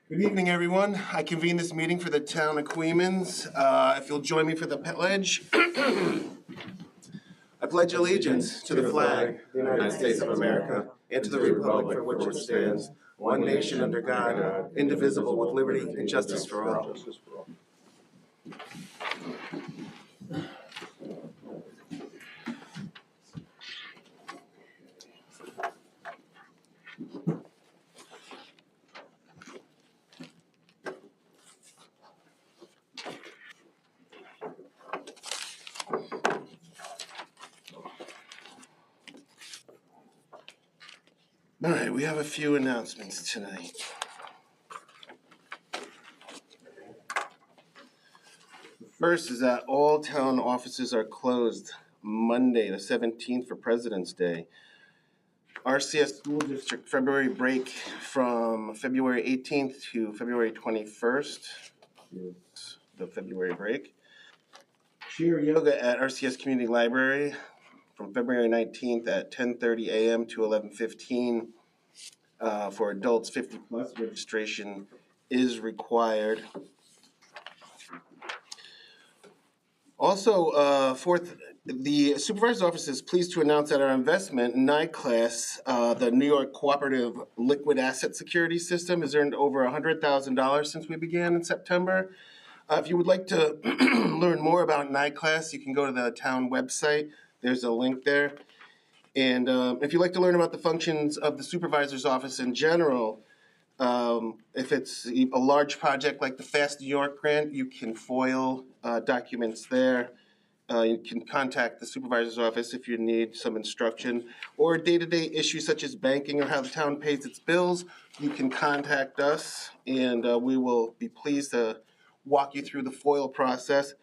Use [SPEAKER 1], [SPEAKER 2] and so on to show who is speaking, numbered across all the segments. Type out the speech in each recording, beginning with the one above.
[SPEAKER 1] Good evening, everyone. I convene this meeting for the town of Queens. If you'll join me for the pledge. I pledge allegiance to the flag of the United States of America and to the republic for which it stands, one nation under God, indivisible, with liberty and justice for all. All right, we have a few announcements tonight. First is that all town offices are closed Monday, the 17th, for President's Day. RCS School District February break from February 18th to February 21st is the February break. Cheer Yoga at RCS Community Library from February 19th at 10:30 a.m. to 11:15. For adults 50 plus, registration is required. Also, fourth, the supervisor's office is pleased to announce that our investment in NICLAS, the New York Cooperative Liquid Asset Security System, has earned over $100,000 since we began in September. If you would like to learn more about NICLAS, you can go to the town website. There's a link there. And if you'd like to learn about the functions of the supervisor's office in general, if it's a large project like the Fast New York grant, you can FOIL documents there. You can contact the supervisor's office if you need some instruction, or day-to-day issues such as banking or how the town pays its bills. You can contact us, and we will be pleased to walk you through the FOIL process.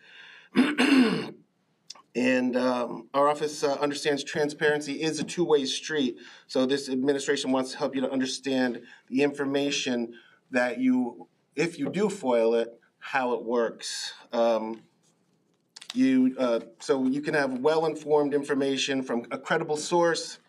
[SPEAKER 1] And our office understands transparency is a two-way street. So this administration wants to help you to understand the information that if you do FOIL it, how it works. So you can have well-informed information from a credible source.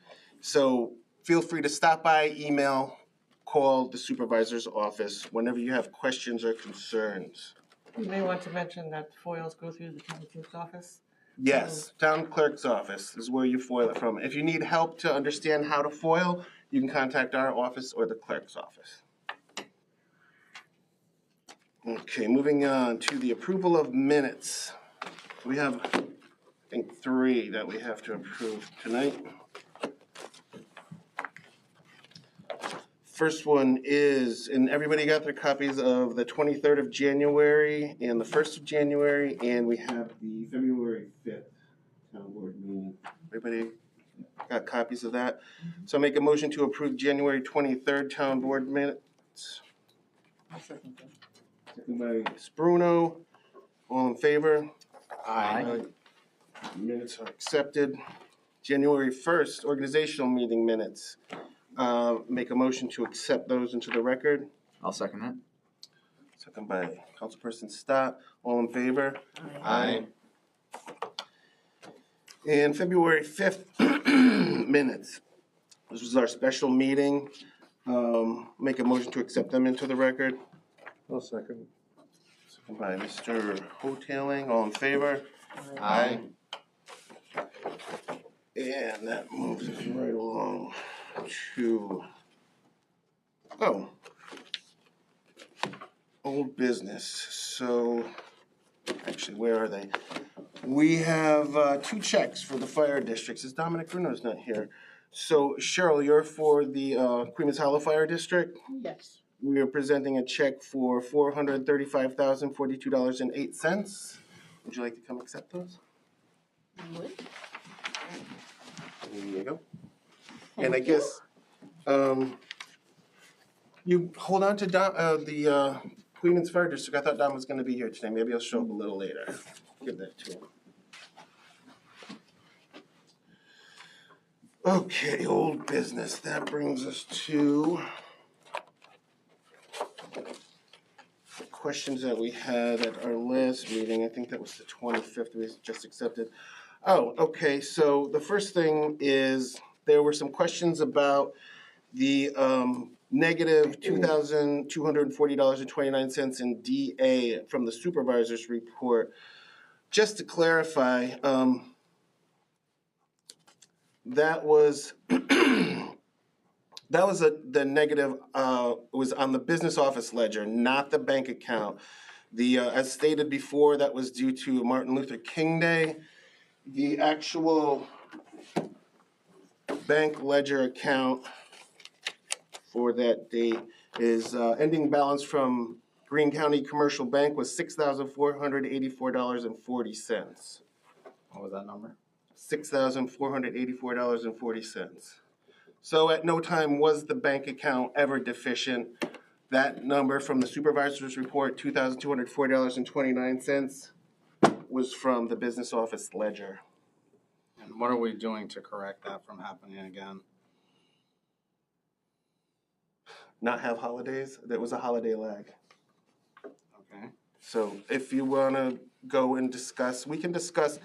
[SPEAKER 1] So feel free to stop by, email, call the supervisor's office whenever you have questions or concerns.
[SPEAKER 2] You may want to mention that FOILs go through the town clerk's office.
[SPEAKER 1] Yes, town clerk's office is where you FOIL it from. If you need help to understand how to FOIL, you can contact our office or the clerk's office. Okay, moving on to the approval of minutes. We have, I think, 3 that we have to approve tonight. First one is, and everybody got their copies of the 23rd of January and the 1st of January, and we have the February 5th town board meeting. Everybody got copies of that? So I make a motion to approve January 23rd town board minutes.
[SPEAKER 2] I'll second that.
[SPEAKER 1] Second by Bruno. All in favor?
[SPEAKER 3] Aye.
[SPEAKER 1] Minutes are accepted. January 1st, organizational meeting minutes. Make a motion to accept those into the record.
[SPEAKER 3] I'll second that.
[SPEAKER 1] Second by Councilperson Stott. All in favor?
[SPEAKER 3] Aye.
[SPEAKER 1] And February 5th minutes. This was our special meeting. Make a motion to accept them into the record.
[SPEAKER 4] I'll second.
[SPEAKER 1] Second by Mr. Hotailing. All in favor?
[SPEAKER 3] Aye.
[SPEAKER 1] And that moves us right along to, old business. So, actually, where are they? We have 2 checks for the fire districts. Is Dominic Bruno's not here? So, Cheryl, you're for the Queens Hollow Fire District?
[SPEAKER 2] Yes.
[SPEAKER 1] We are presenting a check for $435,042.08. Would you like to come accept those?
[SPEAKER 2] I would.
[SPEAKER 1] There you go. And I guess you hold on to the Queens Fire District. I thought Don was going to be here today. Maybe I'll show up a little later. Give that to him. Okay, old business. That brings us to questions that we had at our last meeting. I think that was the 25th we just accepted. Oh, okay. So the first thing is there were some questions about the negative $2,240.29 in DA from the supervisor's report. Just to clarify, that was the negative was on the business office ledger, not the bank account. As stated before, that was due to Martin Luther King Day. The actual bank ledger account for that date is ending balance from Greene County Commercial Bank was $6,484.40.
[SPEAKER 3] What was that number?
[SPEAKER 1] $6,484.40. So at no time was the bank account ever deficient. That number from the supervisor's report, $2,240.29, was from the business office ledger.
[SPEAKER 3] And what are we doing to correct that from happening again?
[SPEAKER 1] Not have holidays. There was a holiday lag.
[SPEAKER 3] Okay.
[SPEAKER 1] So if you want to go and discuss, we can discuss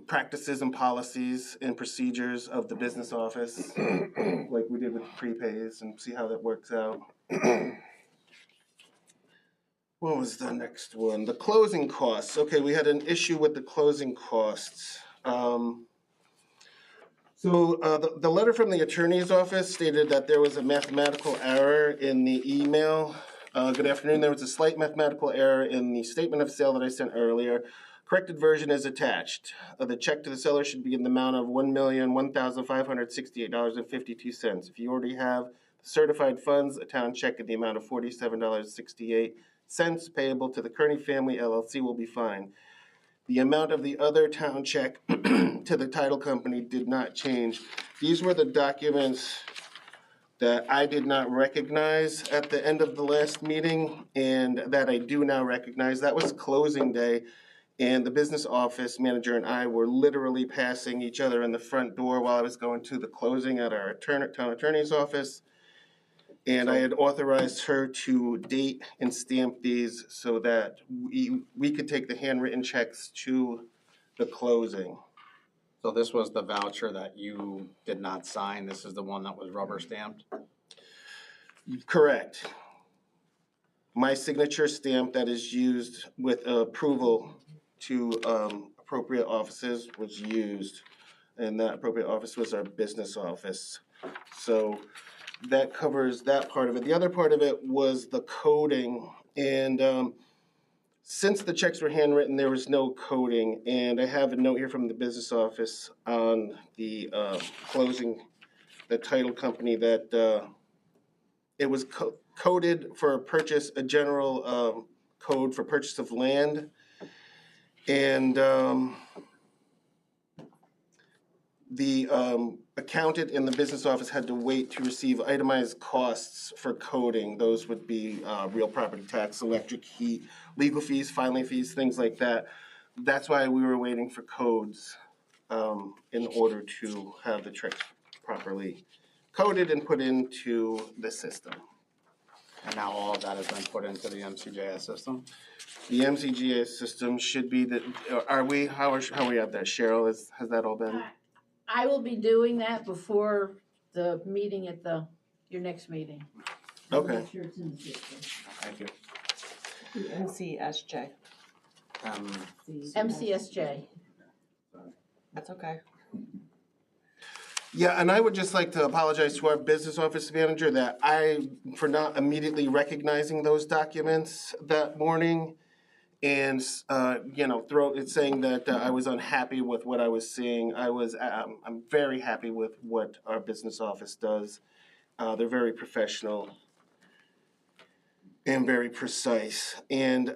[SPEAKER 1] practices and policies and procedures of the business office, like we did with the prepays, and see how that works out. What was the next one? The closing costs. Okay, we had an issue with the closing costs. The letter from the attorney's office stated that there was a mathematical error in the email. Good afternoon. There was a slight mathematical error in the statement of sale that I sent earlier. Corrected version is attached. The check to the seller should be in the amount of $1,001,568.52. If you already have certified funds, a town check in the amount of $47.68 payable to the Kearney Family LLC will be fine. The amount of the other town check to the title company did not change. These were the documents that I did not recognize at the end of the last meeting and that I do now recognize. That was closing day, and the business office manager and I were literally passing each other in the front door while I was going to the closing at our town attorney's office. And I had authorized her to date and stamp these so that we could take the handwritten checks to the closing.
[SPEAKER 3] So this was the voucher that you did not sign. This is the one that was rubber stamped?
[SPEAKER 1] Correct. My signature stamp that is used with approval to appropriate offices was used, and that appropriate office was our business office. So that covers that part of it. The other part of it was the coding, and since the checks were handwritten, there was no coding, and I have a note here from the business office on the closing, the title company, that it was coded for purchase, a general code for purchase of land, and the accountant in the business office had to wait to receive itemized costs for coding. Those would be real property tax, electric, heat, legal fees, filing fees, things like that. That's why we were waiting for codes in order to have the checks properly coded and put into the system.
[SPEAKER 3] And now all of that has been put into the MCJS system?
[SPEAKER 1] The MCGA system should be the, how are we at that? Cheryl, has that all been?
[SPEAKER 4] I will be doing that before the meeting at your next meeting.
[SPEAKER 1] Okay.
[SPEAKER 4] Make sure it's in the system.
[SPEAKER 3] Thank you.
[SPEAKER 2] MCSJ.
[SPEAKER 4] MCSJ.
[SPEAKER 2] That's okay.
[SPEAKER 1] Yeah, and I would just like to apologize to our business office manager for not immediately recognizing those documents that morning, and saying that I was unhappy with what I was seeing. I'm very happy with what our business office does. They're very professional and very precise. And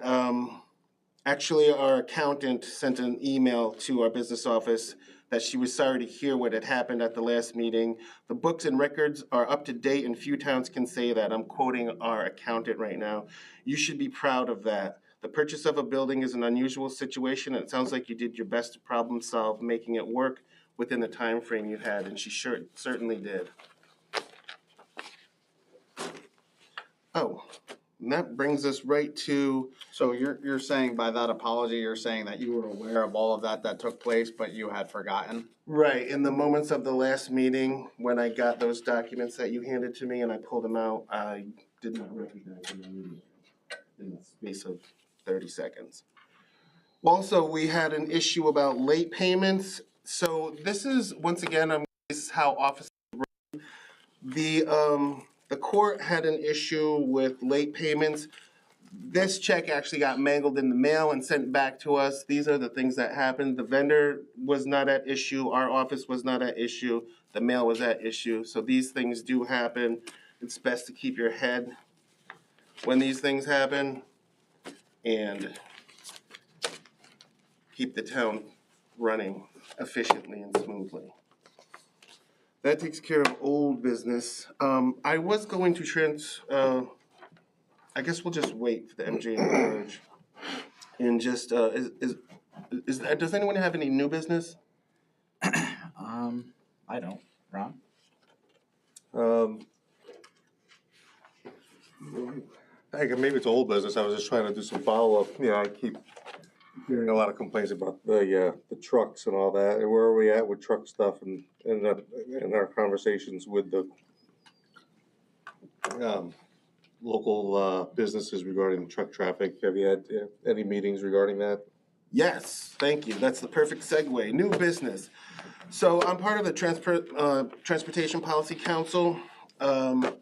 [SPEAKER 1] actually, our accountant sent an email to our business office that she was sorry to hear what had happened at the last meeting. The books and records are up to date, and few towns can say that. I'm quoting our accountant right now. You should be proud of that. The purchase of a building is an unusual situation, and it sounds like you did your best to problem solve, making it work within the time frame you had, and she certainly did. Oh, And that brings us right to,
[SPEAKER 3] So you're saying by that apology, you're saying that you were aware of all of that took place, but you had forgotten?
[SPEAKER 1] right, in the moments of the last meeting, when I got those documents that you handed to me and I pulled them out, I did not recognize them immediately in the space of 30 seconds. Also, we had an issue about late payments. So this is, once again, this is how office. The court had an issue with late payments. This check actually got mangled in the mail and sent back to us. These are the things that happened. The vendor was not at issue. Our office was not at issue. The mail was at issue. So these things do happen. It's best to keep your head when these things happen and keep the town running efficiently and smoothly. That takes care of old business. I was going to I guess we'll just wait for the MJ and the merge. And just, does anyone have any new business?
[SPEAKER 5] I don't. Ron?
[SPEAKER 6] I think maybe it's old business. I was just trying to do some follow-up. You know, I keep hearing a lot of complaints about the trucks and all that. And where are we at with truck stuff and in our conversations with the local businesses regarding truck traffic? Have you had any meetings regarding that?
[SPEAKER 1] Yes, thank you. That's the perfect segue. New business. So I'm part of the Transportation Policy Council on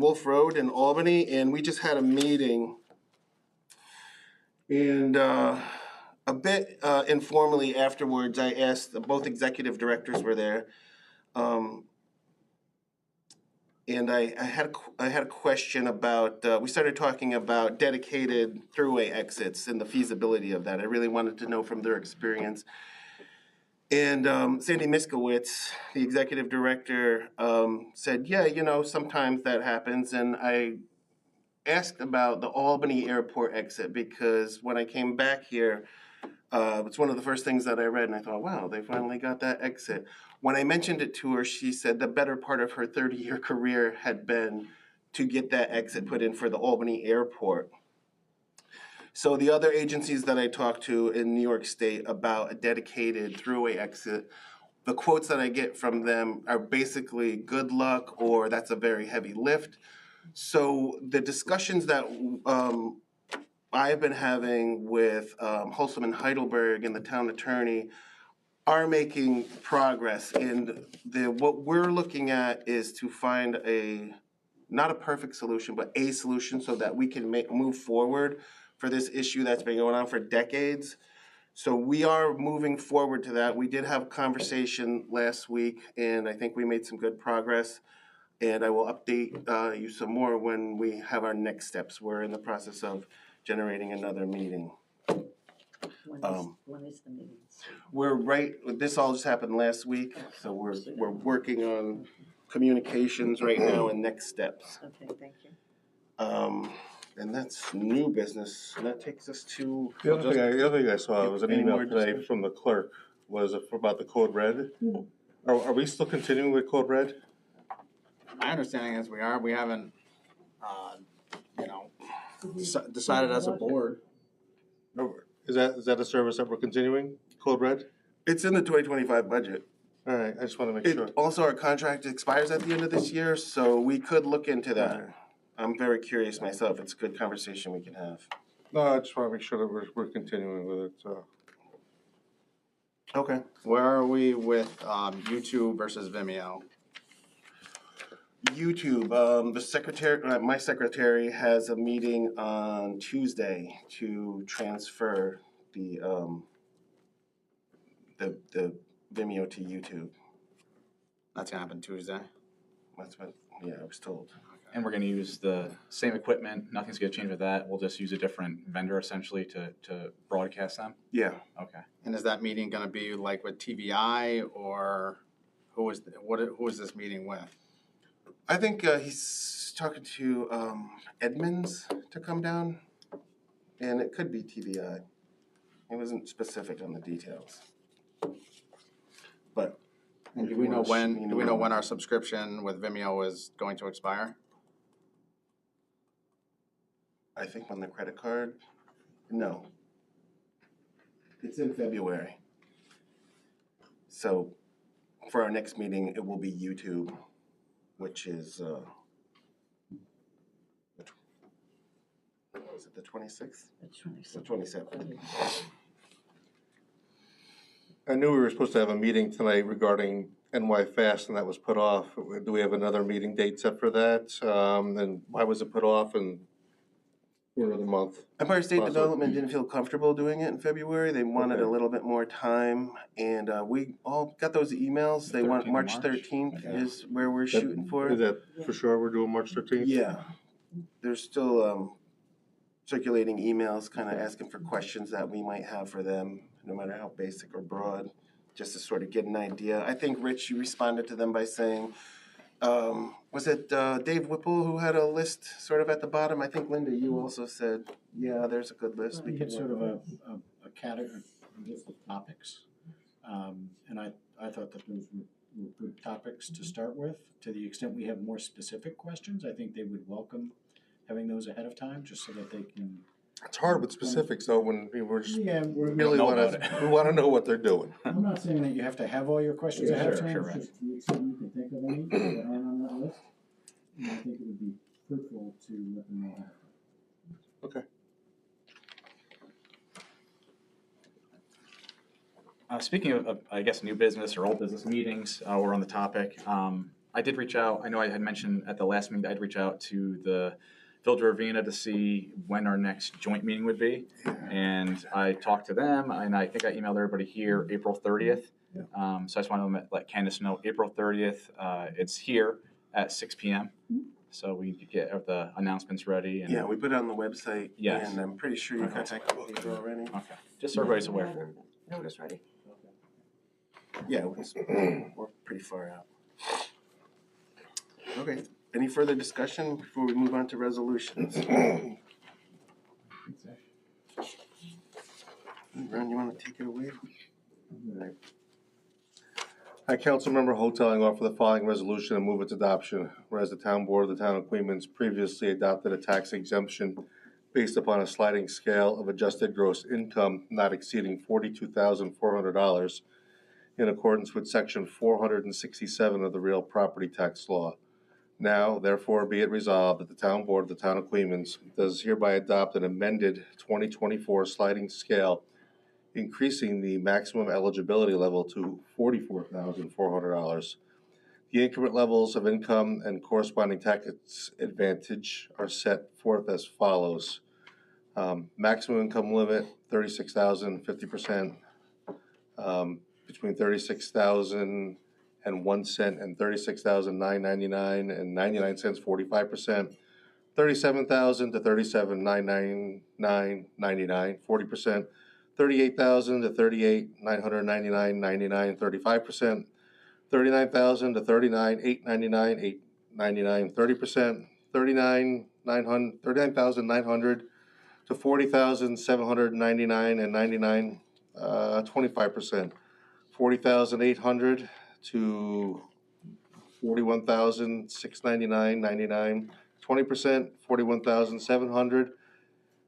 [SPEAKER 1] Wolf Road in Albany, and we just had a meeting. And a bit informally afterwards, I asked, both executive directors were there, and I had a question about, we started talking about dedicated throughway exits and the feasibility of that. I really wanted to know from their experience. And Sandy Miskowitz, the executive director, said, yeah, you know, sometimes that happens. And I asked about the Albany Airport exit because when I came back here, it's one of the first things that I read, and I thought, wow, they finally got that exit. When I mentioned it to her, she said the better part of her 30-year career had been to get that exit put in for the Albany Airport. So the other agencies that I talked to in New York State about a dedicated throughway exit, the quotes that I get from them are basically good luck or that's a very heavy lift. So the discussions that I've been having with Holsom and Heidelberg and the town attorney are making progress. And what we're looking at is to find not a perfect solution, but a solution so that we can move forward for this issue that's been going on for decades. So we are moving forward to that. We did have a conversation last week, and I think we made some good progress. And I will update you some more when we have our next steps. We're in the process of generating another meeting.
[SPEAKER 4] When is the meeting?
[SPEAKER 1] This all just happened last week, so we're working on communications right now and next steps.
[SPEAKER 4] Okay, thank you.
[SPEAKER 1] And that's new business, and that takes us to.
[SPEAKER 6] The other thing I saw was an
[SPEAKER 1] Any
[SPEAKER 6] email
[SPEAKER 1] more
[SPEAKER 6] today
[SPEAKER 1] discussion?
[SPEAKER 6] from the clerk, was about the Code Red. Are we still continuing with Code Red?
[SPEAKER 3] My understanding is we haven't, decided as a board.
[SPEAKER 6] Is that a service that we're continuing, Code Red?
[SPEAKER 1] It's in the 2025 budget.
[SPEAKER 6] All right, I just want to make sure.
[SPEAKER 1] Also, our contract expires at the end of this year, so we could look into that. I'm very curious myself. It's a good conversation we can have.
[SPEAKER 6] No, I just want to make sure that we're continuing with it, so.
[SPEAKER 1] Okay.
[SPEAKER 3] Where are we with YouTube versus Vimeo?
[SPEAKER 1] YouTube, my secretary has a meeting on Tuesday to transfer the Vimeo to YouTube.
[SPEAKER 3] That's gonna happen Tuesday.
[SPEAKER 1] That's what, yeah, I was told.
[SPEAKER 5] And we're gonna use the same equipment, nothing's gonna change with that, we'll just use a different vendor essentially to broadcast them?
[SPEAKER 1] Yeah.
[SPEAKER 5] Okay.
[SPEAKER 3] And is that meeting gonna be like with TVI or who is this meeting with?
[SPEAKER 1] I think he's talking to Edmonds to come down, and it could be TVI. He wasn't specific on the details. But
[SPEAKER 3] And do we know when our subscription with Vimeo is going to expire?
[SPEAKER 1] I think on the credit card. No. It's in February. So for our next meeting, it will be YouTube, which is, is it the 26th? It's the 27th.
[SPEAKER 6] I knew we were supposed to have a meeting tonight regarding NY Fast, and that was put off. Do we have another meeting date set for that? And why was it put off, and for another month?
[SPEAKER 1] Empire State
[SPEAKER 6] Possible.
[SPEAKER 1] Development didn't feel comfortable doing it in February. They wanted
[SPEAKER 6] Okay.
[SPEAKER 1] a little bit more time, and we all got those emails. They want
[SPEAKER 5] 13th of
[SPEAKER 1] March
[SPEAKER 5] March?
[SPEAKER 1] 13th
[SPEAKER 5] Okay.
[SPEAKER 1] is where we're
[SPEAKER 6] Is
[SPEAKER 1] shooting for.
[SPEAKER 6] that for sure we're doing March 13th?
[SPEAKER 1] Yeah. There's still circulating emails kind of asking for questions that we might have for them, no matter how basic or broad, just to sort of get an idea. I think, Rich, you responded to them by saying, was it Dave Whipple who had a list sort of at the bottom? I think, Linda, you also said, yeah, there's a good list.
[SPEAKER 7] We had sort of a category, a list of topics. And I thought that those were good topics to start with. To the extent we have more specific questions, I think they would welcome having those ahead of time, just so that they can.
[SPEAKER 6] It's hard with specifics, though, when we're just
[SPEAKER 7] Yeah,
[SPEAKER 6] we really
[SPEAKER 5] know
[SPEAKER 6] want
[SPEAKER 5] about
[SPEAKER 6] to.
[SPEAKER 5] it.
[SPEAKER 6] We want to know what they're doing.
[SPEAKER 7] I'm not saying that you have to have all your questions
[SPEAKER 6] Yeah,
[SPEAKER 7] ahead of
[SPEAKER 5] sure,
[SPEAKER 7] time.
[SPEAKER 5] sure,
[SPEAKER 7] It's just to the extent you can think of any that aren't on that list. And I think it would be fruitful to let them know ahead of time.
[SPEAKER 6] Okay.
[SPEAKER 5] Speaking of, I guess, new business or old business meetings, we're on the topic. I did reach out, I know I had mentioned at the last meeting, I'd reach out to the Village of Ravena to see when our next joint meeting would be. And I talked to them, and I think I emailed everybody here April 30th. So I just wanted to let Candace know, April 30th, it's here at 6 p.m. So we could get the announcements ready. And,
[SPEAKER 1] Yeah, we put it on the website,
[SPEAKER 5] Yes.
[SPEAKER 1] and I'm pretty sure you contacted Dave already.
[SPEAKER 5] okay, just so everybody's aware.
[SPEAKER 2] Notice ready.
[SPEAKER 1] Yeah, we're pretty far out. Okay, any further discussion before we move on to resolutions? Ron, you want to take it away?
[SPEAKER 6] I, Councilmember Hoteling, offer the following resolution and move its adoption. Whereas the town board of the town of Queens previously adopted a tax exemption based upon a sliding scale of adjusted gross income not exceeding $42,400 in accordance with section 467 of the real property tax law. Now, therefore, be it resolved that the town board of the town of Queens does hereby adopt an amended 2024 sliding scale, increasing the maximum eligibility level to $44,400. The increment levels of income and corresponding tax advantage are set forth as follows. Maximum income limit, $36,000, 50%, between $36,001 and $36,999 and 99 cents, 45%. $37,000 to $37,999, 99, 40%. $38,000 to $38,999, 99, 35%. $39,000 to $39,899, 899, 30%. $39,900 to $40,799 and 99, 25%. $40,800 to $41,699, 99, 20%. $41,700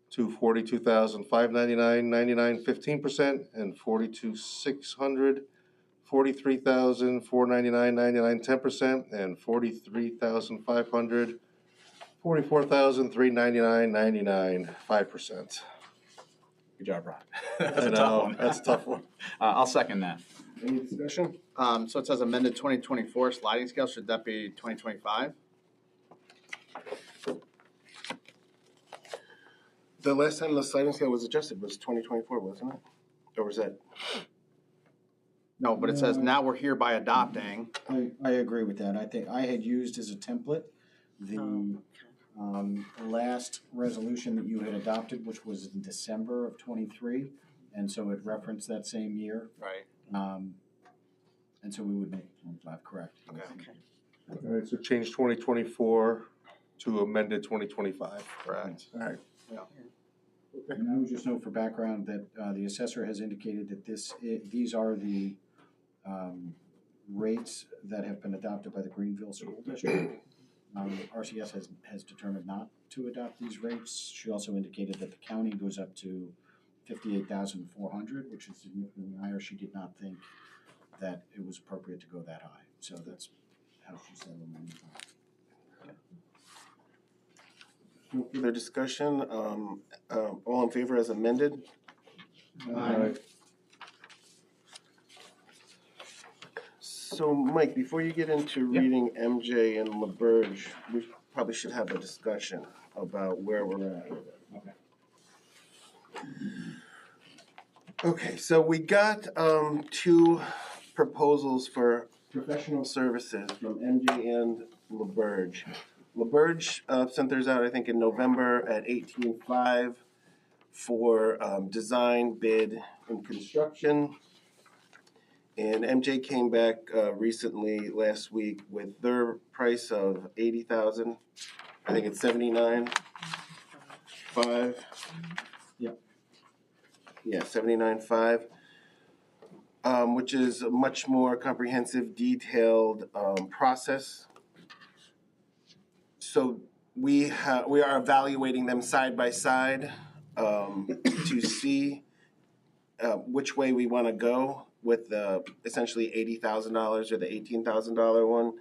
[SPEAKER 6] to $42,599, 99, 15%, and $42,600, $43,499, 99, 10%, and $43,500, $44,399, 99, 5%.
[SPEAKER 5] Good job, Ron.
[SPEAKER 6] I
[SPEAKER 5] That's a tough
[SPEAKER 6] know,
[SPEAKER 5] one.
[SPEAKER 6] that's a tough one.
[SPEAKER 5] I'll second that.
[SPEAKER 1] Any discussion?
[SPEAKER 3] So it says amended 2024 sliding scale, should that be 2025?
[SPEAKER 1] The last time the sliding scale was adjusted was 2024, wasn't it? Or was that?
[SPEAKER 3] No, but it says now we're hereby adopting.
[SPEAKER 7] I agree with that. I think I had used as a template the last resolution that you had adopted, which was in December of '23, and so it referenced that same year.
[SPEAKER 3] Right.
[SPEAKER 7] And so we would make it 25, correct?
[SPEAKER 3] Okay.
[SPEAKER 6] All right, so change 2024 to amended 2025.
[SPEAKER 3] Correct.
[SPEAKER 6] All right.
[SPEAKER 7] And I would just note for background that the assessor has indicated that these are the rates that have been adopted by the Greenville School District. RCS has determined not to adopt these rates. She also indicated that the county goes up to 58,400, which is significantly higher. She did not think that it was appropriate to go that high. So that's how she said it.
[SPEAKER 1] No further discussion, all in favor as amended? So, Mike, before you get into
[SPEAKER 5] Yeah.
[SPEAKER 1] reading MJ and LaBerge, we probably should have a discussion about where we're at with it. Okay, so we got, two proposals for professional services from MJ and LaBerge. LaBerge, sent theirs out, I think, in November at 18.5 for, design, bid, and construction. And MJ came back recently, last week, with their price of 80,000. I think it's 79.5.
[SPEAKER 7] Yep.
[SPEAKER 1] Yeah, 79.5. Which is a much more comprehensive, detailed process. So we are evaluating them side by side to see which way we want to go with the essentially $80,000 or the $18,000 one.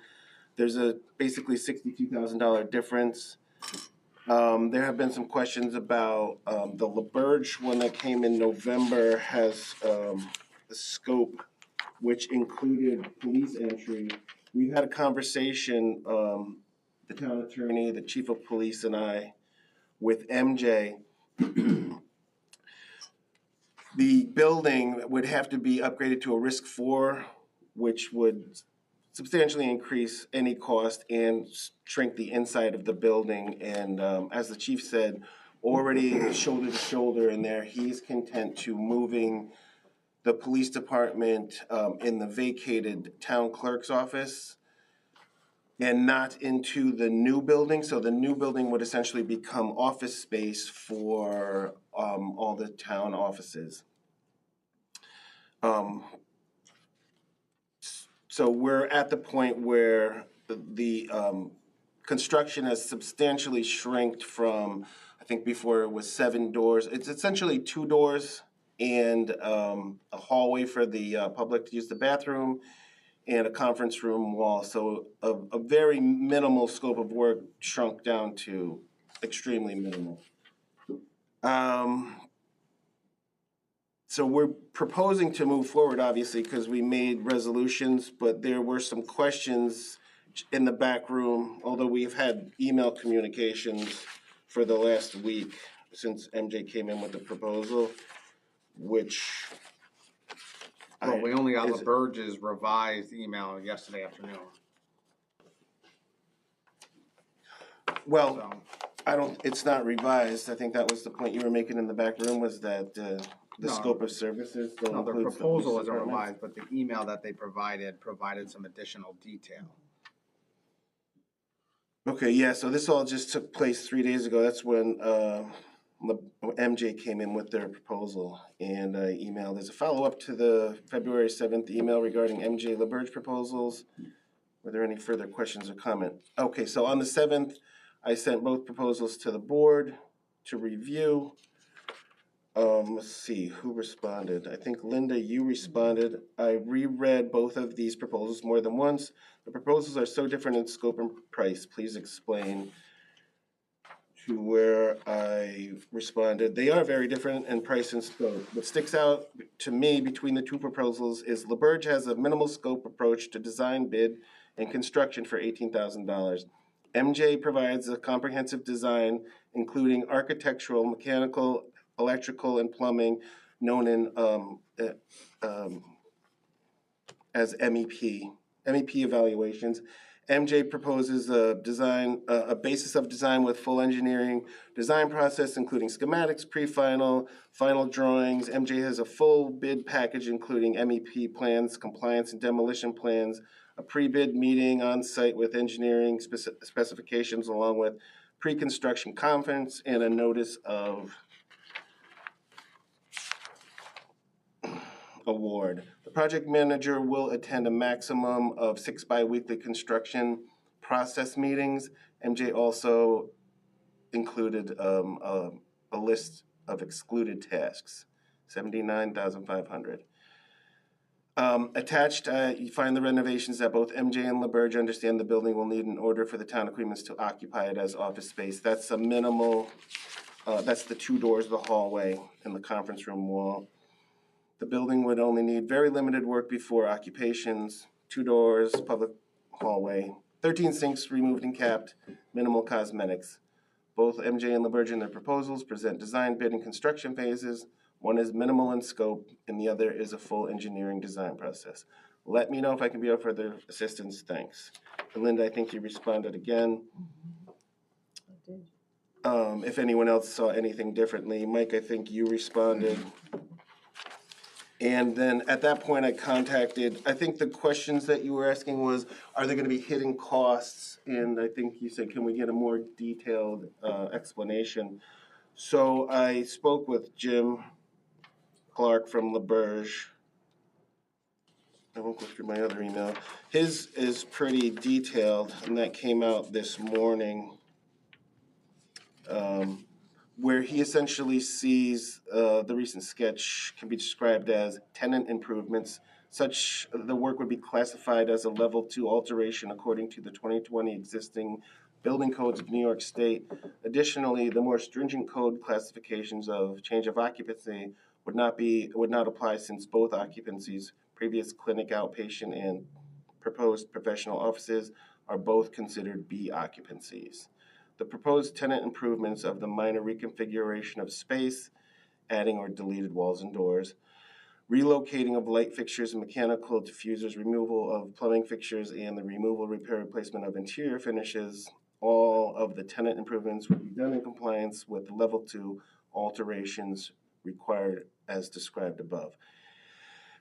[SPEAKER 1] There's a basically $62,000 difference. There have been some questions about the LaBerge one that came in November has the scope, which included police entry. We've had a conversation, the town attorney, the chief of police, and I, with MJ. The building would have to be upgraded to a risk 4, which would substantially increase any cost and shrink the inside of the building. And as the chief said, already shoulder to shoulder in there, he's content to moving the police department in the vacated town clerk's office and not into the new building. So the new building would essentially become office space for all the town offices. So we're at the point where the construction has substantially shrinked from, I think before it was 7 doors. It's essentially 2 doors and a hallway for the public to use the bathroom and a conference room wall. So a very minimal scope of work shrunk down to extremely minimal. So we're proposing to move forward, obviously, because we made resolutions, but there were some questions in the back room, although we've had email communications for the last week since MJ came in with the proposal, which
[SPEAKER 3] Well, we only got
[SPEAKER 1] is-
[SPEAKER 3] LaBerge's revised email yesterday afternoon,
[SPEAKER 1] well,
[SPEAKER 3] so.
[SPEAKER 1] it's not revised. I think that was the point you were making in the back room, was that the
[SPEAKER 3] No.
[SPEAKER 1] scope of services still
[SPEAKER 3] No, the
[SPEAKER 1] includes the
[SPEAKER 3] proposal
[SPEAKER 1] police
[SPEAKER 3] isn't
[SPEAKER 1] department.
[SPEAKER 3] revised, but the email that they provided some additional detail.
[SPEAKER 1] Okay, yeah, so this all just took place 3 days ago. That's when MJ came in with their proposal, and I emailed. There's a follow-up to the February 7th email regarding MJ LaBerge proposals. Were there any further questions or comment? Okay, so on the 7th, I sent both proposals to the board to review. Let's see, who responded? I think Linda, you responded. I reread both of these proposals more than once. The proposals are so different in scope and price. Please explain. To where I responded, they are very different in price and scope. What sticks out to me between the two proposals is LaBerge has a minimal scope approach to design, bid, and construction for $18,000. MJ provides a comprehensive design, including architectural, mechanical, electrical, and plumbing, known in as MEP evaluations. MJ proposes a design, a basis of design with full engineering design process, including schematics, pre-final, final drawings. MJ has a full bid package, including MEP plans, compliance and demolition plans, a pre-bid meeting on site with engineering specifications, along with pre-construction conference and a notice of award. The project manager will attend a maximum of 6 biweekly construction process meetings. MJ also included a list of excluded tasks, 79,500. Attached, you find the renovations that both MJ and LaBerge understand the building will need in order for the town of Queens to occupy it as office space. That's a minimal, that's the 2 doors, the hallway, and the conference room wall. The building would only need very limited work before occupations, 2 doors, public hallway, 13 sinks removed and capped, minimal cosmetics. Both MJ and LaBerge in their proposals present design, bid, and construction phases. One is minimal in scope, and the other is a full engineering design process. Let me know if I can be of further assistance. Thanks. And Linda, I think you responded again. If anyone else saw anything differently, Mike, I think you responded. And then at that point, I contacted, I think the questions that you were asking was, are there gonna be hidden costs? And I think you said, can we get a more detailed explanation? So I spoke with Jim Clark from LaBerge. I won't go through my other email. His is pretty detailed, and that came out this morning. Where he essentially sees the recent sketch can be described as tenant improvements. Such the work would be classified as a level 2 alteration according to the 2020 existing building codes of New York State. Additionally, the more stringent code classifications of change of occupancy would not apply since both occupancies, previous clinic outpatient and proposed professional offices, are both considered B occupancies. The proposed tenant improvements of the minor reconfiguration of space, adding or deleted walls and doors, relocating of light fixtures and mechanical diffusers, removal of plumbing fixtures, and the removal, repair, replacement of interior finishes, all of the tenant improvements would be done in compliance with level 2 alterations required as described above.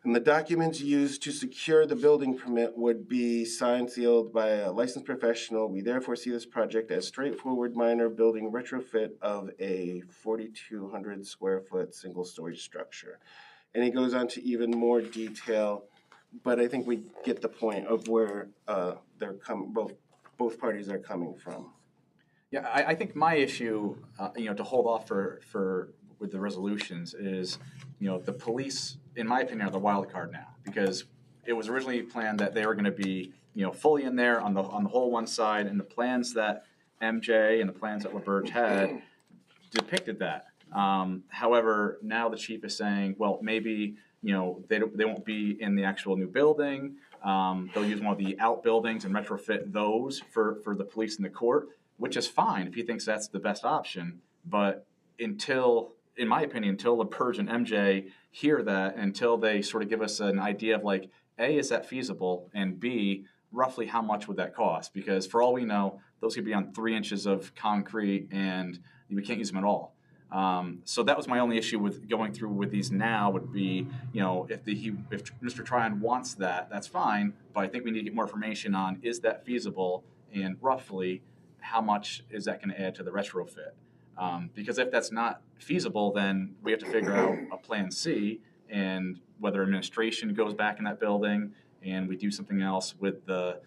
[SPEAKER 1] And the documents used to secure the building permit would be signed, sealed by a licensed professional. We therefore see this project as straightforward minor building retrofit of a 4,200 square foot single-story structure. And he goes on to even more detail, but I think we get the point of where both parties are coming from.
[SPEAKER 5] Yeah, I think my issue, to hold off with the resolutions is, the police, in my opinion, are the wild card now, because it was originally planned that they were going to be, fully in there on the whole one side, and the plans that MJ and the plans that LaBerge had depicted that. However, now the chief is saying, well, maybe they won't be in the actual new building. They'll use one of the outbuildings and retrofit those for the police and the court, which is fine if he thinks that's the best option. But in my opinion, until LaBerge and MJ hear that, until they sort of give us an idea of like, A, is that feasible? And B, roughly how much would that cost? Because for all we know, those could be on 3 inches of concrete and we can't use them at all. So that was my only issue with going through with these now would be, if Mr. Tryon wants that, that's fine. But I think we need to get more information on, is that feasible? And roughly, how much is that going to add to the retrofit? Because if that's not feasible, then we have to figure out a plan C, and whether administration goes back in that building and we do something else with the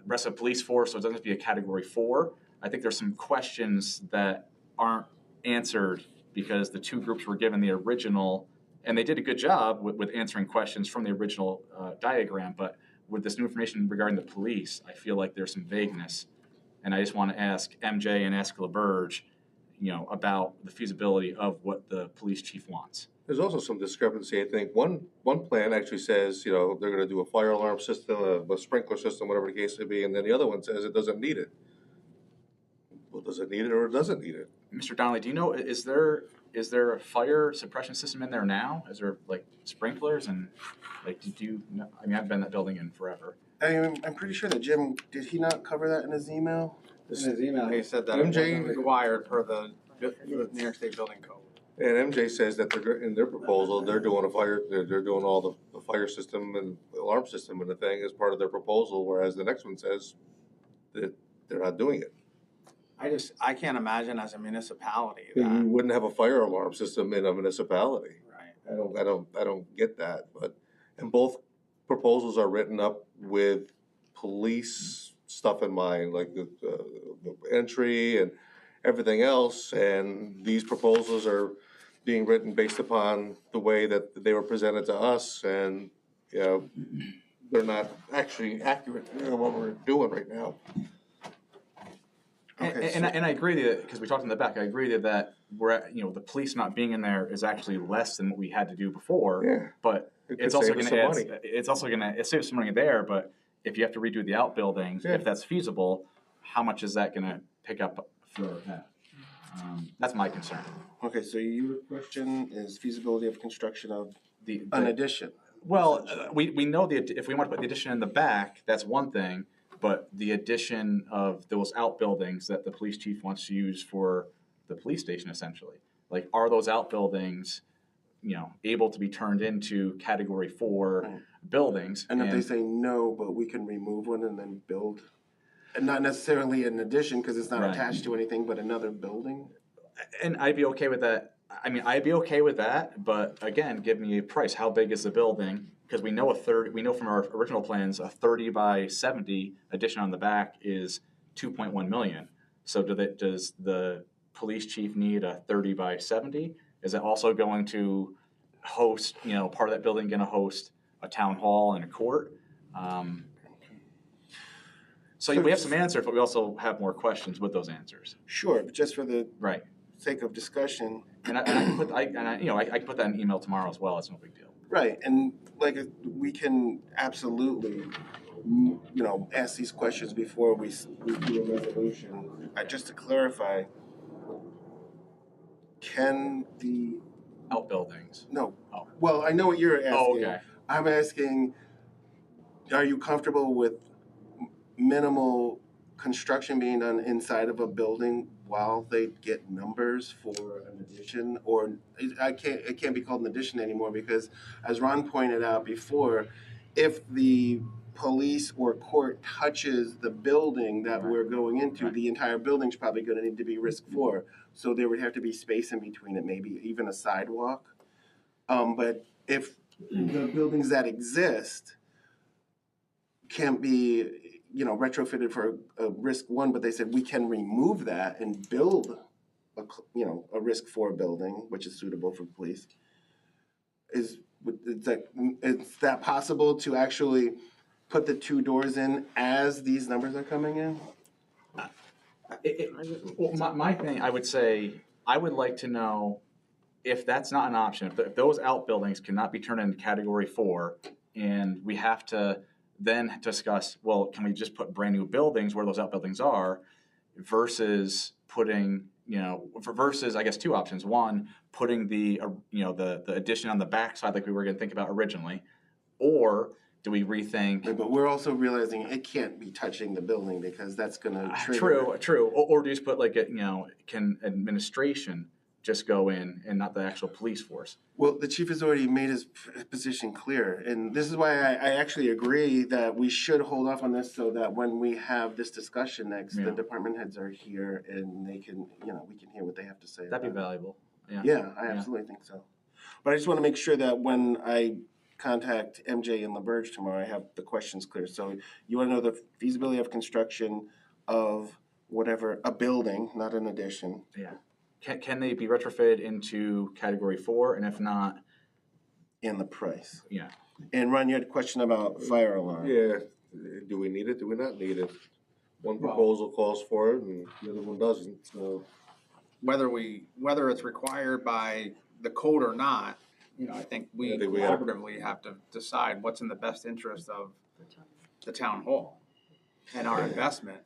[SPEAKER 5] rest of the police force, so it doesn't have to be a category 4. I think there's some questions that aren't answered because the two groups were given the original, and they did a good job with answering questions from the original diagram, but with this new information regarding the police, I feel like there's some vagueness. And I just want to ask MJ and ask LaBerge, about the feasibility of what the police chief wants.
[SPEAKER 6] There's also some discrepancy, I think. One plan actually says, they're gonna do a fire alarm system, a sprinkler system, whatever the case may be, and then the other one says it doesn't need it. Well, does it need it or it doesn't need it?
[SPEAKER 5] Mr. Donnelly, do you know, is there a fire suppression system in there now? Is there like sprinklers and did you know? I mean, I've been in that building in forever.
[SPEAKER 1] I'm pretty sure that Jim, did he not cover that in his email?
[SPEAKER 3] In his email, he said that it wasn't required per the New York State Building Code.
[SPEAKER 6] And MJ says that in their proposal, they're doing they're doing all the fire system and alarm system and the thing as part of their proposal, whereas the next one says that they're not doing it.
[SPEAKER 3] I can't imagine as a municipality
[SPEAKER 6] You
[SPEAKER 3] that.
[SPEAKER 6] wouldn't have a fire alarm system in a municipality.
[SPEAKER 3] Right.
[SPEAKER 6] I don't get that, and both proposals are written up with police stuff in mind, like the entry and everything else, and these proposals are being written based upon the way that they were presented to us, and, you know, they're not actually accurate, you know, what we're doing right now.
[SPEAKER 1] Okay,
[SPEAKER 5] And I agree that, because we talked in the back, I agree that we're at, you know, the police not being in there is actually less than what we had to do before.
[SPEAKER 6] Yeah.
[SPEAKER 5] But
[SPEAKER 6] It
[SPEAKER 5] it's
[SPEAKER 6] could
[SPEAKER 5] also
[SPEAKER 6] save us
[SPEAKER 5] gonna
[SPEAKER 6] some
[SPEAKER 5] add,
[SPEAKER 6] money.
[SPEAKER 5] it's also gonna, it saves some money there, but if you have to redo the outbuildings,
[SPEAKER 6] Yeah.
[SPEAKER 5] if that's feasible, how much is that gonna pick up for that? That's my concern.
[SPEAKER 1] Okay, so your question is feasibility of construction of
[SPEAKER 5] The,
[SPEAKER 1] an addition.
[SPEAKER 5] well, we know if we want to put the addition in the back, that's one thing, but the addition of those outbuildings that the police chief wants to use for the police station essentially, like, are those outbuildings, you know, able to be turned into category 4
[SPEAKER 1] Right.
[SPEAKER 5] buildings?
[SPEAKER 1] And if they say no, but we can remove one and then build, and not necessarily an addition, because it's not
[SPEAKER 5] Right.
[SPEAKER 1] attached to anything, but another building?
[SPEAKER 5] And I'd be okay with that. I mean, I'd be okay with that, but again, give me a price. How big is the building? Because we know we know from our original plans, a 30 by 70 addition on the back is 2.1 million. So does the police chief need a 30 by 70? Is it also going to host, you know, part of that building going to host a town hall and a court? So we have some answers, but we also have more questions with those answers.
[SPEAKER 1] Sure, but just for the
[SPEAKER 5] Right.
[SPEAKER 1] sake of discussion.
[SPEAKER 5] And I can put, I can put that in email tomorrow as well. It's no big deal.
[SPEAKER 1] Right, and like, we can absolutely, you know, ask these questions before we do a resolution. Just to clarify, can the,
[SPEAKER 5] Outbuildings.
[SPEAKER 1] no,
[SPEAKER 5] Oh.
[SPEAKER 1] well, I know what you're asking.
[SPEAKER 5] Oh, okay.
[SPEAKER 1] I'm asking, are you comfortable with minimal construction being done inside of a building while they get numbers for an addition? Or it can't be called an addition anymore, because as Ron pointed out before, if the police or court touches the building that
[SPEAKER 5] Right.
[SPEAKER 1] we're going into,
[SPEAKER 5] Right.
[SPEAKER 1] the entire building's probably going to need to be risk 4. So there would have to be space in between it, maybe even a sidewalk. But if the buildings that exist can't be, you know, retrofitted for a risk 1, but they said we can remove that and build a risk 4 building, which is suitable for police. Is that possible to actually put the 2 doors in as these numbers are coming in?
[SPEAKER 5] Well, my thing, I would say, I would like to know if that's not an option, if those outbuildings cannot be turned into category 4, and we have to then discuss, well, can we just put brand new buildings where those outbuildings are, versus putting, you know, versus, I guess, 2 options. One, putting the addition on the backside like we were going to think about originally, or do we rethink?
[SPEAKER 1] But we're also realizing it can't be touching the building, because that's going to trigger.
[SPEAKER 5] True. Or do you just put like can administration just go in and not the actual police force?
[SPEAKER 1] Well, the chief has already made his position clear, and this is why I actually agree that we should hold off on this, so that when we have this discussion next,
[SPEAKER 5] Yeah.
[SPEAKER 1] the department heads are here and they can, you know, we can hear what they have to say.
[SPEAKER 5] That'd be
[SPEAKER 1] about it.
[SPEAKER 5] valuable. Yeah.
[SPEAKER 1] Yeah, I absolutely think so. But I just want to make sure that when I contact MJ and LaBerge tomorrow, I have the questions clear. So you want to know the feasibility of construction of whatever, a building, not an addition.
[SPEAKER 5] Yeah. Can they be retrofitted into category 4? And if not,
[SPEAKER 1] And the price.
[SPEAKER 5] yeah.
[SPEAKER 1] And Ron, you had a question about fire alarm.
[SPEAKER 6] Yeah, do we need it, do we not need it? One proposal calls for it and the other one doesn't, so.
[SPEAKER 3] Whether it's required by the code or not, you know, I think we
[SPEAKER 6] I think we have-
[SPEAKER 3] collaboratively have to decide what's in the best interest of the town hall and our investment.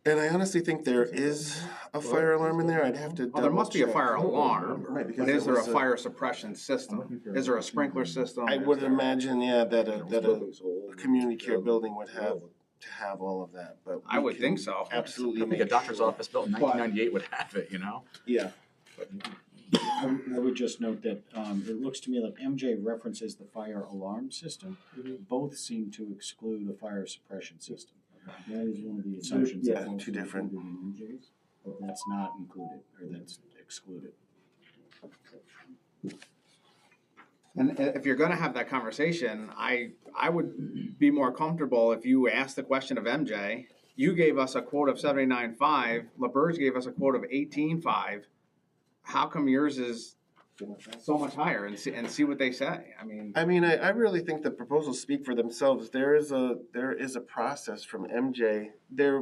[SPEAKER 1] And I honestly think there is a fire alarm in there. I'd have to
[SPEAKER 3] Well, there must be a
[SPEAKER 1] double
[SPEAKER 3] fire
[SPEAKER 1] check.
[SPEAKER 3] alarm,
[SPEAKER 1] Right, because
[SPEAKER 3] but is there a
[SPEAKER 1] was
[SPEAKER 3] fire suppression system? Is there a sprinkler system?
[SPEAKER 1] I
[SPEAKER 3] Is
[SPEAKER 1] would
[SPEAKER 3] there-
[SPEAKER 1] imagine, yeah, that a
[SPEAKER 6] Building's old.
[SPEAKER 1] community care building would have to have all of that, but
[SPEAKER 3] I
[SPEAKER 1] we
[SPEAKER 3] would
[SPEAKER 1] can
[SPEAKER 3] think so.
[SPEAKER 1] Absolutely
[SPEAKER 5] I think a
[SPEAKER 1] make
[SPEAKER 5] doctor's
[SPEAKER 1] sure.
[SPEAKER 5] office built in 1998 would have it, you know?
[SPEAKER 1] Yeah,
[SPEAKER 7] I would just note that, it looks to me like MJ references the fire alarm system. Both seem to exclude a fire suppression system. That is one of the assumptions.
[SPEAKER 1] Yeah,
[SPEAKER 7] that's also
[SPEAKER 1] 2 different.
[SPEAKER 7] included in MJ's, but that's not included, or that's excluded.
[SPEAKER 3] And if you're gonna have that conversation, I would be more comfortable if you ask the question of MJ you gave us a quote of 79.5, LaBerge gave us a quote of 18.5. How come yours is so much higher? And see what they say. I mean,
[SPEAKER 1] I really think the proposals speak for themselves. There is a process from MJ.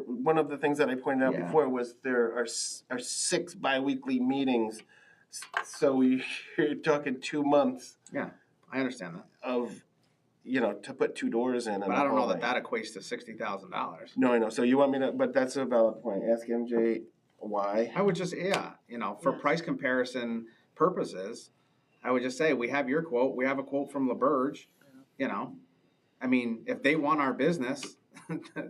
[SPEAKER 1] One of the things that I pointed out
[SPEAKER 3] Yeah.
[SPEAKER 1] before was there are 6 biweekly meetings. So you're talking 2 months
[SPEAKER 3] yeah, I understand that,
[SPEAKER 1] of, to put 2 doors in.
[SPEAKER 3] but I don't know that equates to $60,000.
[SPEAKER 1] No, I know. So you want me to, but that's a valid point. Ask MJ why.
[SPEAKER 3] I would just, for price comparison purposes, I would just say, we have your quote, we have a quote from LaBerge, I mean, if they want our business,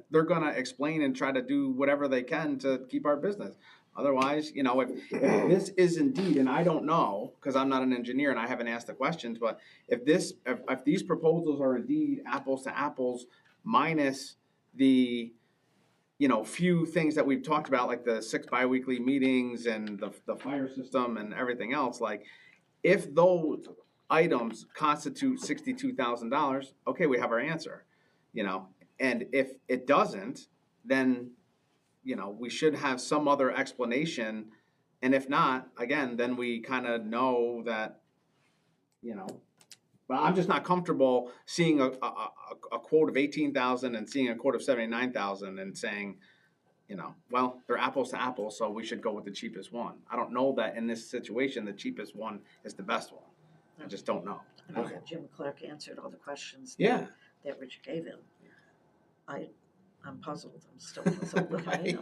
[SPEAKER 3] they're gonna explain and try to do whatever they can to keep our business. Otherwise, if this is indeed, and I don't know, because I'm not an engineer and I haven't asked the questions, but if these proposals are indeed apples to apples, minus the few things that we've talked about, like the 6 biweekly meetings and the fire system and everything else, like, if those items constitute $62,000, okay, we have our answer, and if it doesn't, then, we should have some other explanation, and if not, again, then we kind of know that, but I'm just not comfortable seeing a quote of 18,000 and seeing a quote of 79,000 and saying, well, they're apples to apples, so we should go with the cheapest one. I don't know that in this situation, the cheapest one is the best one. I just don't know.
[SPEAKER 8] I mean, Jim Clark answered all the questions
[SPEAKER 3] Yeah.
[SPEAKER 8] that Rich gave him. I'm puzzled. I'm still puzzled with him.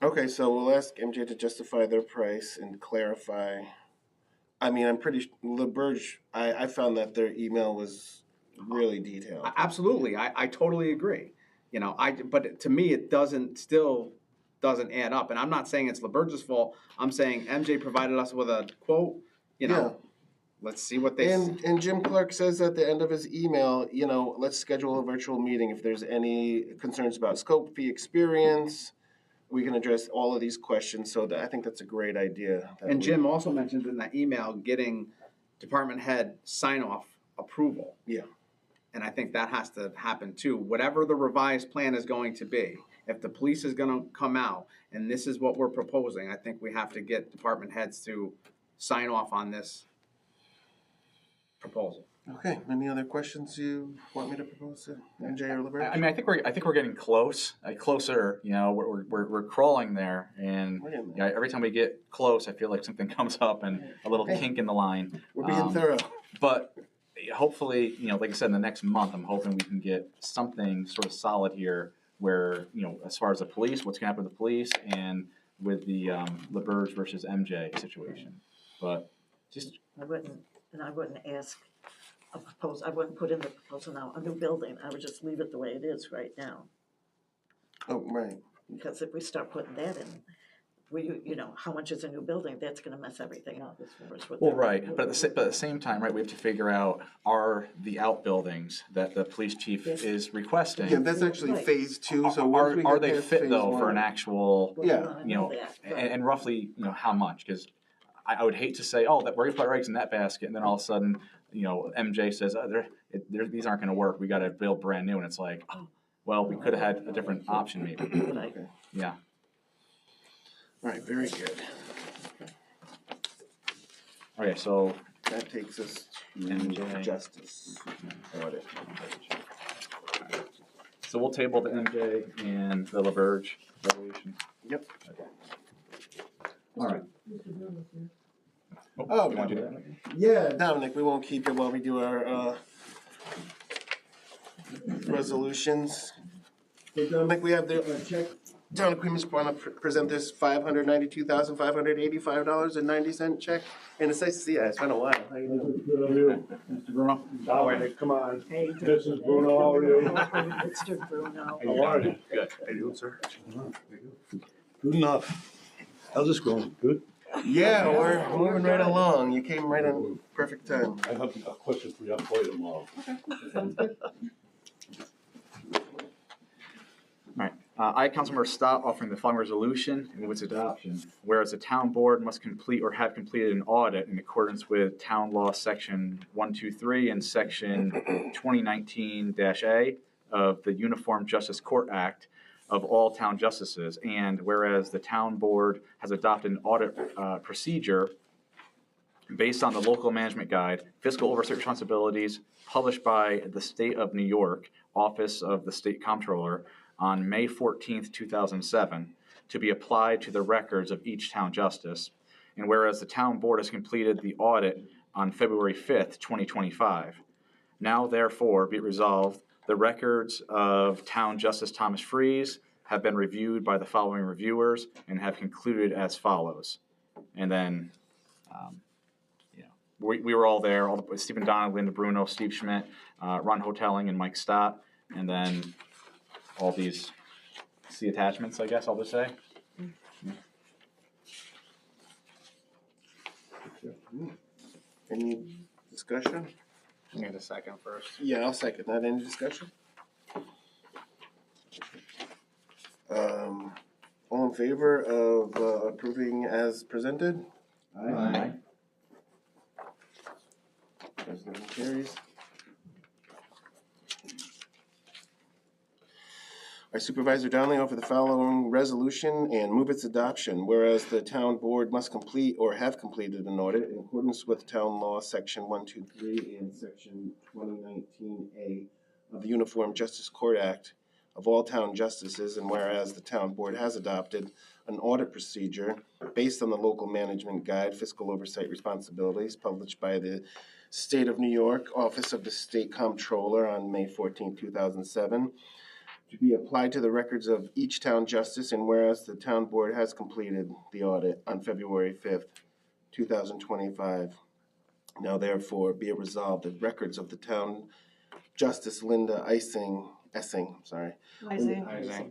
[SPEAKER 1] Okay, so we'll ask MJ to justify their price and clarify. I'm pretty LaBerge. I found that their email was really detailed.
[SPEAKER 3] Absolutely, I totally agree. But to me, it still doesn't add up. And I'm not saying it's LaBerge's fault. I'm saying MJ provided us with a quote. Let's see what they.
[SPEAKER 1] And Jim Clark says at the end of his email, let's schedule a virtual meeting if there's any concerns about scope, fee, experience. We can address all of these questions. So I think that's a great idea.
[SPEAKER 3] And Jim also mentioned in that email getting department head sign off approval.
[SPEAKER 1] Yeah.
[SPEAKER 3] And I think that has to happen too. Whatever the revised plan is going to be, if the police is going to come out and this is what we're proposing, I think we have to get department heads to sign off on this proposal.
[SPEAKER 1] Okay. Any other questions you want me to propose to MJ or LaBerge?
[SPEAKER 5] I think we're getting close, closer. We're crawling there, and every time we get close, I feel like something comes up and a little kink in the line.
[SPEAKER 1] We're being thorough.
[SPEAKER 5] But hopefully, like I said, in the next month, I'm hoping we can get something sort of solid here, where as far as the police, what's going to happen with the police, and with the LaBerge versus MJ situation. But just
[SPEAKER 8] I wouldn't ask a proposal. I wouldn't put in the proposal now, a new building. I would just leave it the way it is right now.
[SPEAKER 1] Oh, right.
[SPEAKER 8] Because if we start putting that in, how much is a new building? That's going to mess everything up as far as what.
[SPEAKER 5] Well, right, but at the same time, right, we have to figure out, are the outbuildings that the police chief is requesting,
[SPEAKER 1] Yeah, that's actually
[SPEAKER 8] Right.
[SPEAKER 1] phase 2. So once we
[SPEAKER 5] are
[SPEAKER 1] get
[SPEAKER 5] they
[SPEAKER 1] past
[SPEAKER 5] fit
[SPEAKER 1] phase
[SPEAKER 5] though for
[SPEAKER 1] 1,
[SPEAKER 5] an actual,
[SPEAKER 1] Yeah.
[SPEAKER 5] and roughly, how much? Because I would hate to say, oh, that we're gonna put our eggs in that basket, and then all of a sudden, MJ says, these aren't gonna work. We got to build brand new, and it's like, oh, well, we could have had a different option maybe.
[SPEAKER 1] Okay.
[SPEAKER 5] Yeah.
[SPEAKER 1] All right. Very good.
[SPEAKER 5] Okay, so
[SPEAKER 1] That takes us to
[SPEAKER 5] MJ.
[SPEAKER 1] justice. Audit.
[SPEAKER 5] So we'll table the MJ and the LaBerge resolution.
[SPEAKER 1] Yep.
[SPEAKER 5] All right.
[SPEAKER 1] Oh,
[SPEAKER 5] you want to do that?
[SPEAKER 1] Yeah, Dominic, we won't keep it while we do our resolutions. Hey, Dominic, we have the check. Town of Queens want to present this $592,585.90 check. And it's nice to see you. It's been a while. How you doing?
[SPEAKER 6] Good on you.
[SPEAKER 3] Mr. Bruno?
[SPEAKER 6] Dominic, come on.
[SPEAKER 8] Hey,
[SPEAKER 6] This is Bruno, how are you?
[SPEAKER 8] Mr. Bruno.
[SPEAKER 6] How are you?
[SPEAKER 5] Good.
[SPEAKER 6] How you doing, sir? Good enough. How's this going? Good?
[SPEAKER 1] Yeah, we're moving right along. You came right on perfect time.
[SPEAKER 6] I have a question for you. I'll call you tomorrow.
[SPEAKER 5] All right. I, Councilmember Stott, offering the following resolution and move its adoption. Whereas the town board must complete or have completed an audit in accordance with Town Law Section 123 and Section 2019-A of the Uniform Justice Court Act of all town justices. And whereas the town board has adopted an audit procedure based on the local management guide, fiscal oversight responsibilities, published by the State of New York Office of the State Comptroller on May 14th, 2007, to be applied to the records of each town justice. And whereas the town board has completed the audit on February 5th, 2025, now therefore be it resolved, the records of town justice Thomas Freeze have been reviewed by the following reviewers and have concluded as follows. And then, we were all there, Stephen Donald, Linda Bruno, Steve Schmidt, Ron Hotelling, and Mike Stott. And then all these see attachments, I guess I'll just say.
[SPEAKER 1] Any discussion?
[SPEAKER 3] You need a second first.
[SPEAKER 1] Yeah, I'll second that. Any discussion? All in favor of approving as presented?
[SPEAKER 5] Aye.
[SPEAKER 1] Resolution carries. I Supervisor Donnelly offer the following resolution and move its adoption. Whereas the town board must complete or have completed an audit in accordance with town law, section 123 and section 2019A of the Uniform Justice Court Act of all town justices, and whereas the town board has adopted an audit procedure based on the local management guide, fiscal oversight responsibilities, published by the State of New York Office of the State Comptroller on May 14, 2007, to be applied to the records of each town justice, and whereas the town board has completed the audit on February 5th, 2025. Now therefore be it resolved that records of the town justice Linda Essing,
[SPEAKER 2] Ising.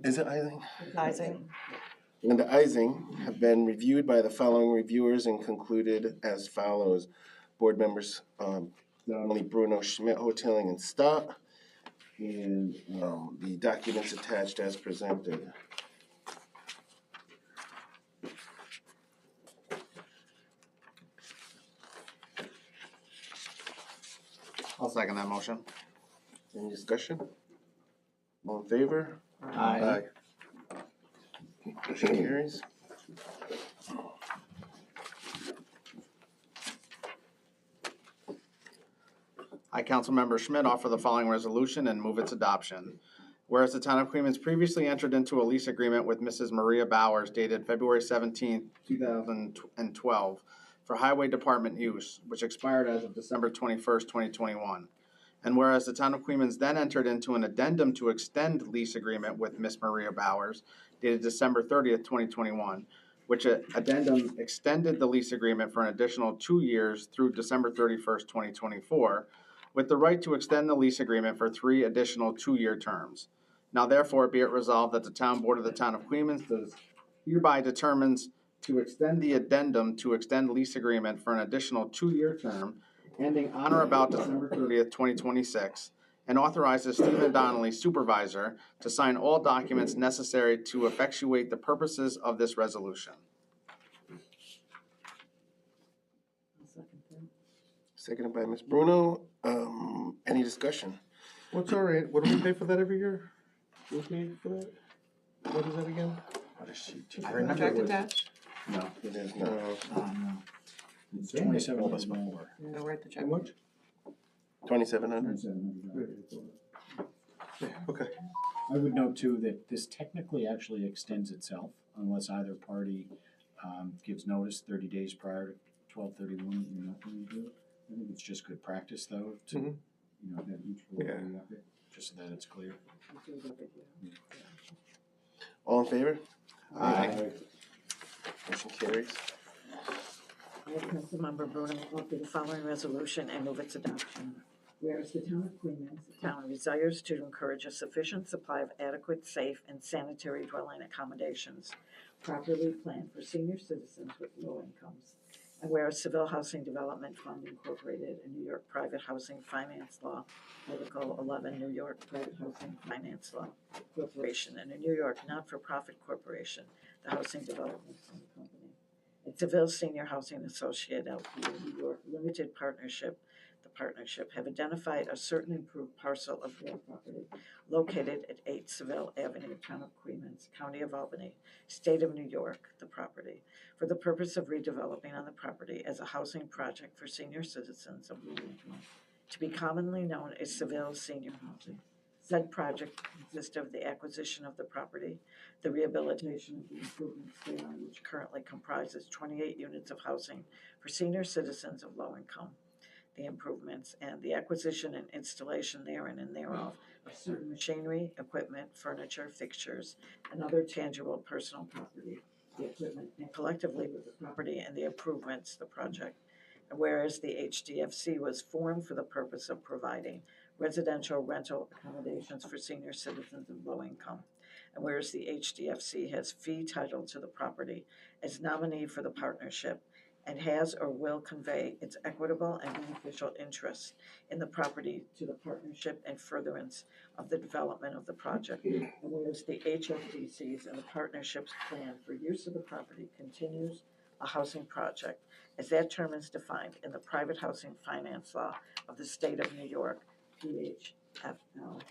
[SPEAKER 1] is it Ising?
[SPEAKER 2] Ising.
[SPEAKER 1] Linda Ising have been reviewed by the following reviewers and concluded as follows. Board members, Donnelly, Bruno, Schmidt, Hotelling, and Stott, and the documents attached as presented.
[SPEAKER 3] I'll second that motion.
[SPEAKER 1] Any discussion? All in favor?
[SPEAKER 3] Aye.
[SPEAKER 1] Motion carries.
[SPEAKER 3] I, Councilmember Schmidt, offer the following resolution and move its adoption. Whereas the town of Queens previously entered into a lease agreement with Mrs. Maria Bowers dated February 17, 2012 for highway department use, which expired as of December 21st, 2021. And whereas the town of Queens then entered into an addendum to extend lease agreement with Miss Maria Bowers dated December 30th, 2021, which addendum extended the lease agreement for an additional 2 years through December 31st, 2024, with the right to extend the lease agreement for 3 additional 2-year terms. Now therefore be it resolved that the town board of the town of Queens does hereby determines to extend the addendum to extend lease agreement for an additional 2-year term ending on or about December 30th, 2026, and authorizes Stephen Donnelly, supervisor, to sign all documents necessary to effectuate the purposes of this resolution.
[SPEAKER 1] Seconded by Ms. Bruno. Any discussion? What's our rate? What do we pay for that every year? Do we pay for that? What is that again?
[SPEAKER 5] I remember
[SPEAKER 2] Contract
[SPEAKER 5] it was,
[SPEAKER 2] attached?
[SPEAKER 5] no,
[SPEAKER 1] It is not.
[SPEAKER 5] no.
[SPEAKER 7] It's
[SPEAKER 5] They
[SPEAKER 7] 27
[SPEAKER 5] told us before.
[SPEAKER 2] Go write the check.
[SPEAKER 1] 2,700? Okay.
[SPEAKER 7] I would note too that this technically actually extends itself unless either party gives notice 30 days prior to 12/31 you're not going to do it. I think it's just good practice though to,
[SPEAKER 1] Mhm.
[SPEAKER 7] have each board
[SPEAKER 1] Yeah.
[SPEAKER 7] do that, just so that it's clear.
[SPEAKER 1] All in favor?
[SPEAKER 3] Aye.
[SPEAKER 1] Motion carries.
[SPEAKER 8] I, Councilmember Bruno, offer the following resolution and move its adoption. Whereas the town of Queens, the town desires to encourage a sufficient supply of adequate, safe, and sanitary dwelling accommodations properly planned for senior citizens with low incomes. And whereas Civil Housing Development Fund Incorporated, a New York Private Housing Finance Law, Article 11, New York Private Housing Finance Law Corporation, and a New York not-for-profit corporation, the Housing Development Fund Company. At Seville Senior Housing Associate LP, New York Limited Partnership, the partnership have identified a certain improved parcel of real property located at 8 Seville Avenue, Town of Queens, County of Albany, State of New York, the property, for the purpose of redeveloping on the property as a housing project for senior citizens of low income, to be commonly known as Seville Senior Housing. Said project consists of the acquisition of the property, the rehabilitation of the improvements thereon, which currently comprises 28 units of housing for senior citizens of low income, the improvements, and the acquisition and installation therein and thereof of certain machinery, equipment, furniture, fixtures, and other tangible personal property, the equipment, and collectively with the property and the improvements, the project. And whereas the HDFC was formed for the purpose of providing residential rental accommodations for senior citizens of low income. And whereas the HDFC has fee title to the property as nominee for the partnership and has or will convey its equitable and beneficial interests in the property to the partnership and furtherance of the development of the project. And whereas the HFDC's and the partnership's plan for use of the property continues a housing project as that term is defined in the private housing finance law of the state of New York, PHFL,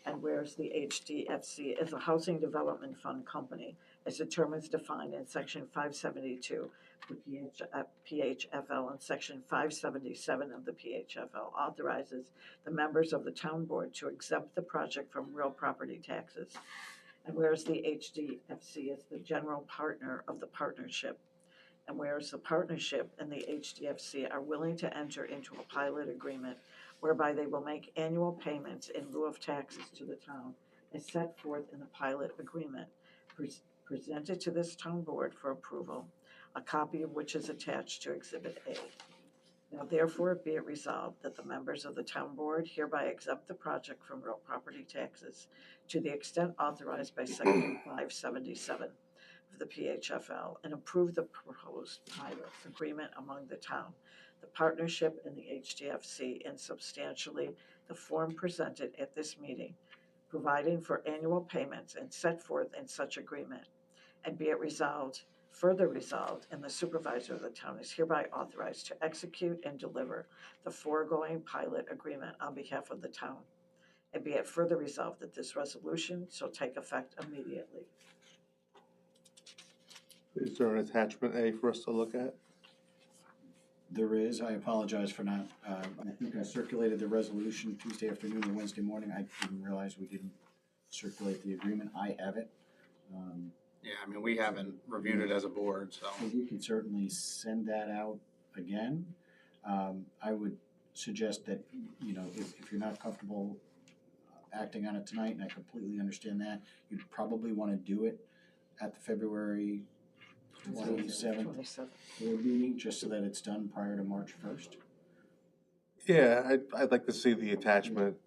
[SPEAKER 8] and whereas the HDFC is a housing development fund company, as the term is defined in section 572, the PHFL, and section 577 of the PHFL authorizes the members of the town board to exempt the project from real property taxes. And whereas the HDFC is the general partner of the partnership, and whereas the partnership and the HDFC are willing to enter into a pilot agreement whereby they will make annual payments in lieu of taxes to the town as set forth in the pilot agreement presented to this town board for approval, a copy of which is attached to Exhibit A. Now therefore be it resolved that the members of the town board hereby exempt the project from real property taxes to the extent authorized by section 577 of the PHFL and approve the proposed pilot agreement among the town, the partnership, and the HDFC in substantially the form presented at this meeting, providing for annual payments and set forth in such agreement. And be it resolved, further resolved, and the supervisor of the town is hereby authorized to execute and deliver the foregoing pilot agreement on behalf of the town. And be it further resolved that this resolution shall take effect immediately.
[SPEAKER 6] Is there an attachment A for us to look at?
[SPEAKER 7] There is, I apologize for not, I think I circulated the resolution Tuesday afternoon or Wednesday morning. I didn't realize we didn't circulate the agreement. I have it.
[SPEAKER 3] Yeah, I mean, we haven't reviewed it as a board, so.
[SPEAKER 7] So we can certainly send that out again. I would suggest that, you know, if you're not comfortable acting on it tonight, and I completely understand that, you'd probably want to do it at the February 27th board meeting, just so that it's done prior to March 1st.
[SPEAKER 6] Yeah, I'd like to see the attachment,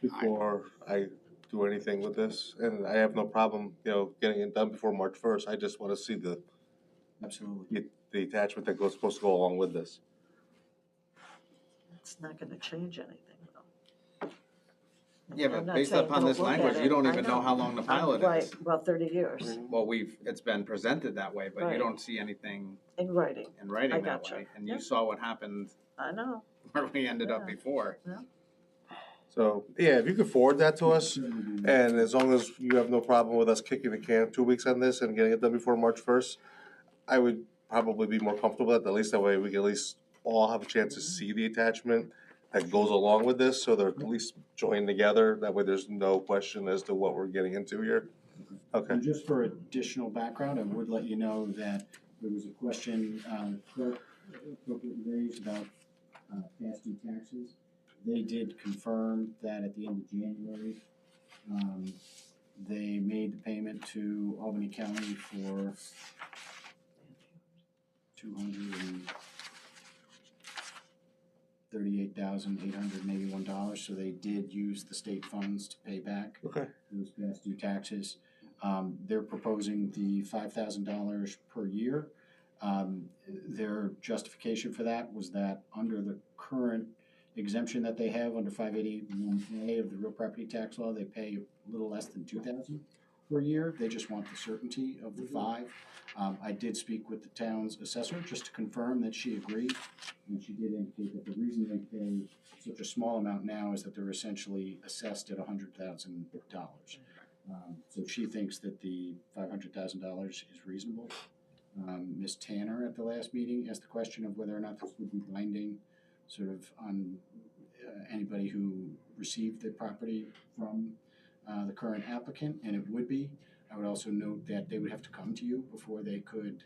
[SPEAKER 6] before I do anything with this, and I have no problem, you know, getting it done before March 1st. I just want to see
[SPEAKER 7] Absolutely.
[SPEAKER 6] the attachment that goes, supposed to go along with this.
[SPEAKER 8] It's not gonna change anything, though.
[SPEAKER 3] Yeah,
[SPEAKER 8] I'm
[SPEAKER 3] but
[SPEAKER 8] not
[SPEAKER 3] based
[SPEAKER 8] saying
[SPEAKER 3] upon
[SPEAKER 8] don't
[SPEAKER 3] this
[SPEAKER 8] look at
[SPEAKER 3] language,
[SPEAKER 8] it.
[SPEAKER 3] you don't
[SPEAKER 8] I
[SPEAKER 3] even know how long the pilot
[SPEAKER 8] Right,
[SPEAKER 3] is.
[SPEAKER 8] well, 30 years,
[SPEAKER 3] Well, it's been presented that way, but you
[SPEAKER 8] Right.
[SPEAKER 3] don't see anything
[SPEAKER 8] in writing,
[SPEAKER 3] in writing
[SPEAKER 8] I
[SPEAKER 3] that
[SPEAKER 8] gotcha.
[SPEAKER 3] way. And you
[SPEAKER 8] Yeah.
[SPEAKER 3] saw what happened
[SPEAKER 8] I know.
[SPEAKER 3] where we ended up
[SPEAKER 8] Yeah.
[SPEAKER 3] before.
[SPEAKER 6] So, yeah, if you could forward that to us, and as long as you have no problem with us kicking the can 2 weeks on this and getting it done before March 1st, I would probably be more comfortable with that. At least that way we can at least all have a chance to see the attachment that goes along with this, so they're at least joined together. That way there's no question as to what we're getting into here. Okay.
[SPEAKER 7] And just for additional background, I would let you know that there was a question, clerk appropriately raised about past due taxes. They did confirm that at the end of January, they made the payment to Albany County for $238,881, so they did use the state funds to pay back
[SPEAKER 6] Okay.
[SPEAKER 7] those past due taxes. They're proposing the $5,000 per year. Their justification for that was that under the current exemption that they have under 581A of the real property tax law, they pay a little less than $2,000. per year. They just want the certainty of the 5. I did speak with the town's assessor just to confirm that she agreed, and she did indicate that the reason they pay such a small amount now is that they're essentially assessed at $100,000. So she thinks that the $500,000 is reasonable. Ms. Tanner at the last meeting asked the question of whether or not this would be binding sort of on anybody who received the property from the current applicant, and it would be. I would also note that they would have to come to you before they could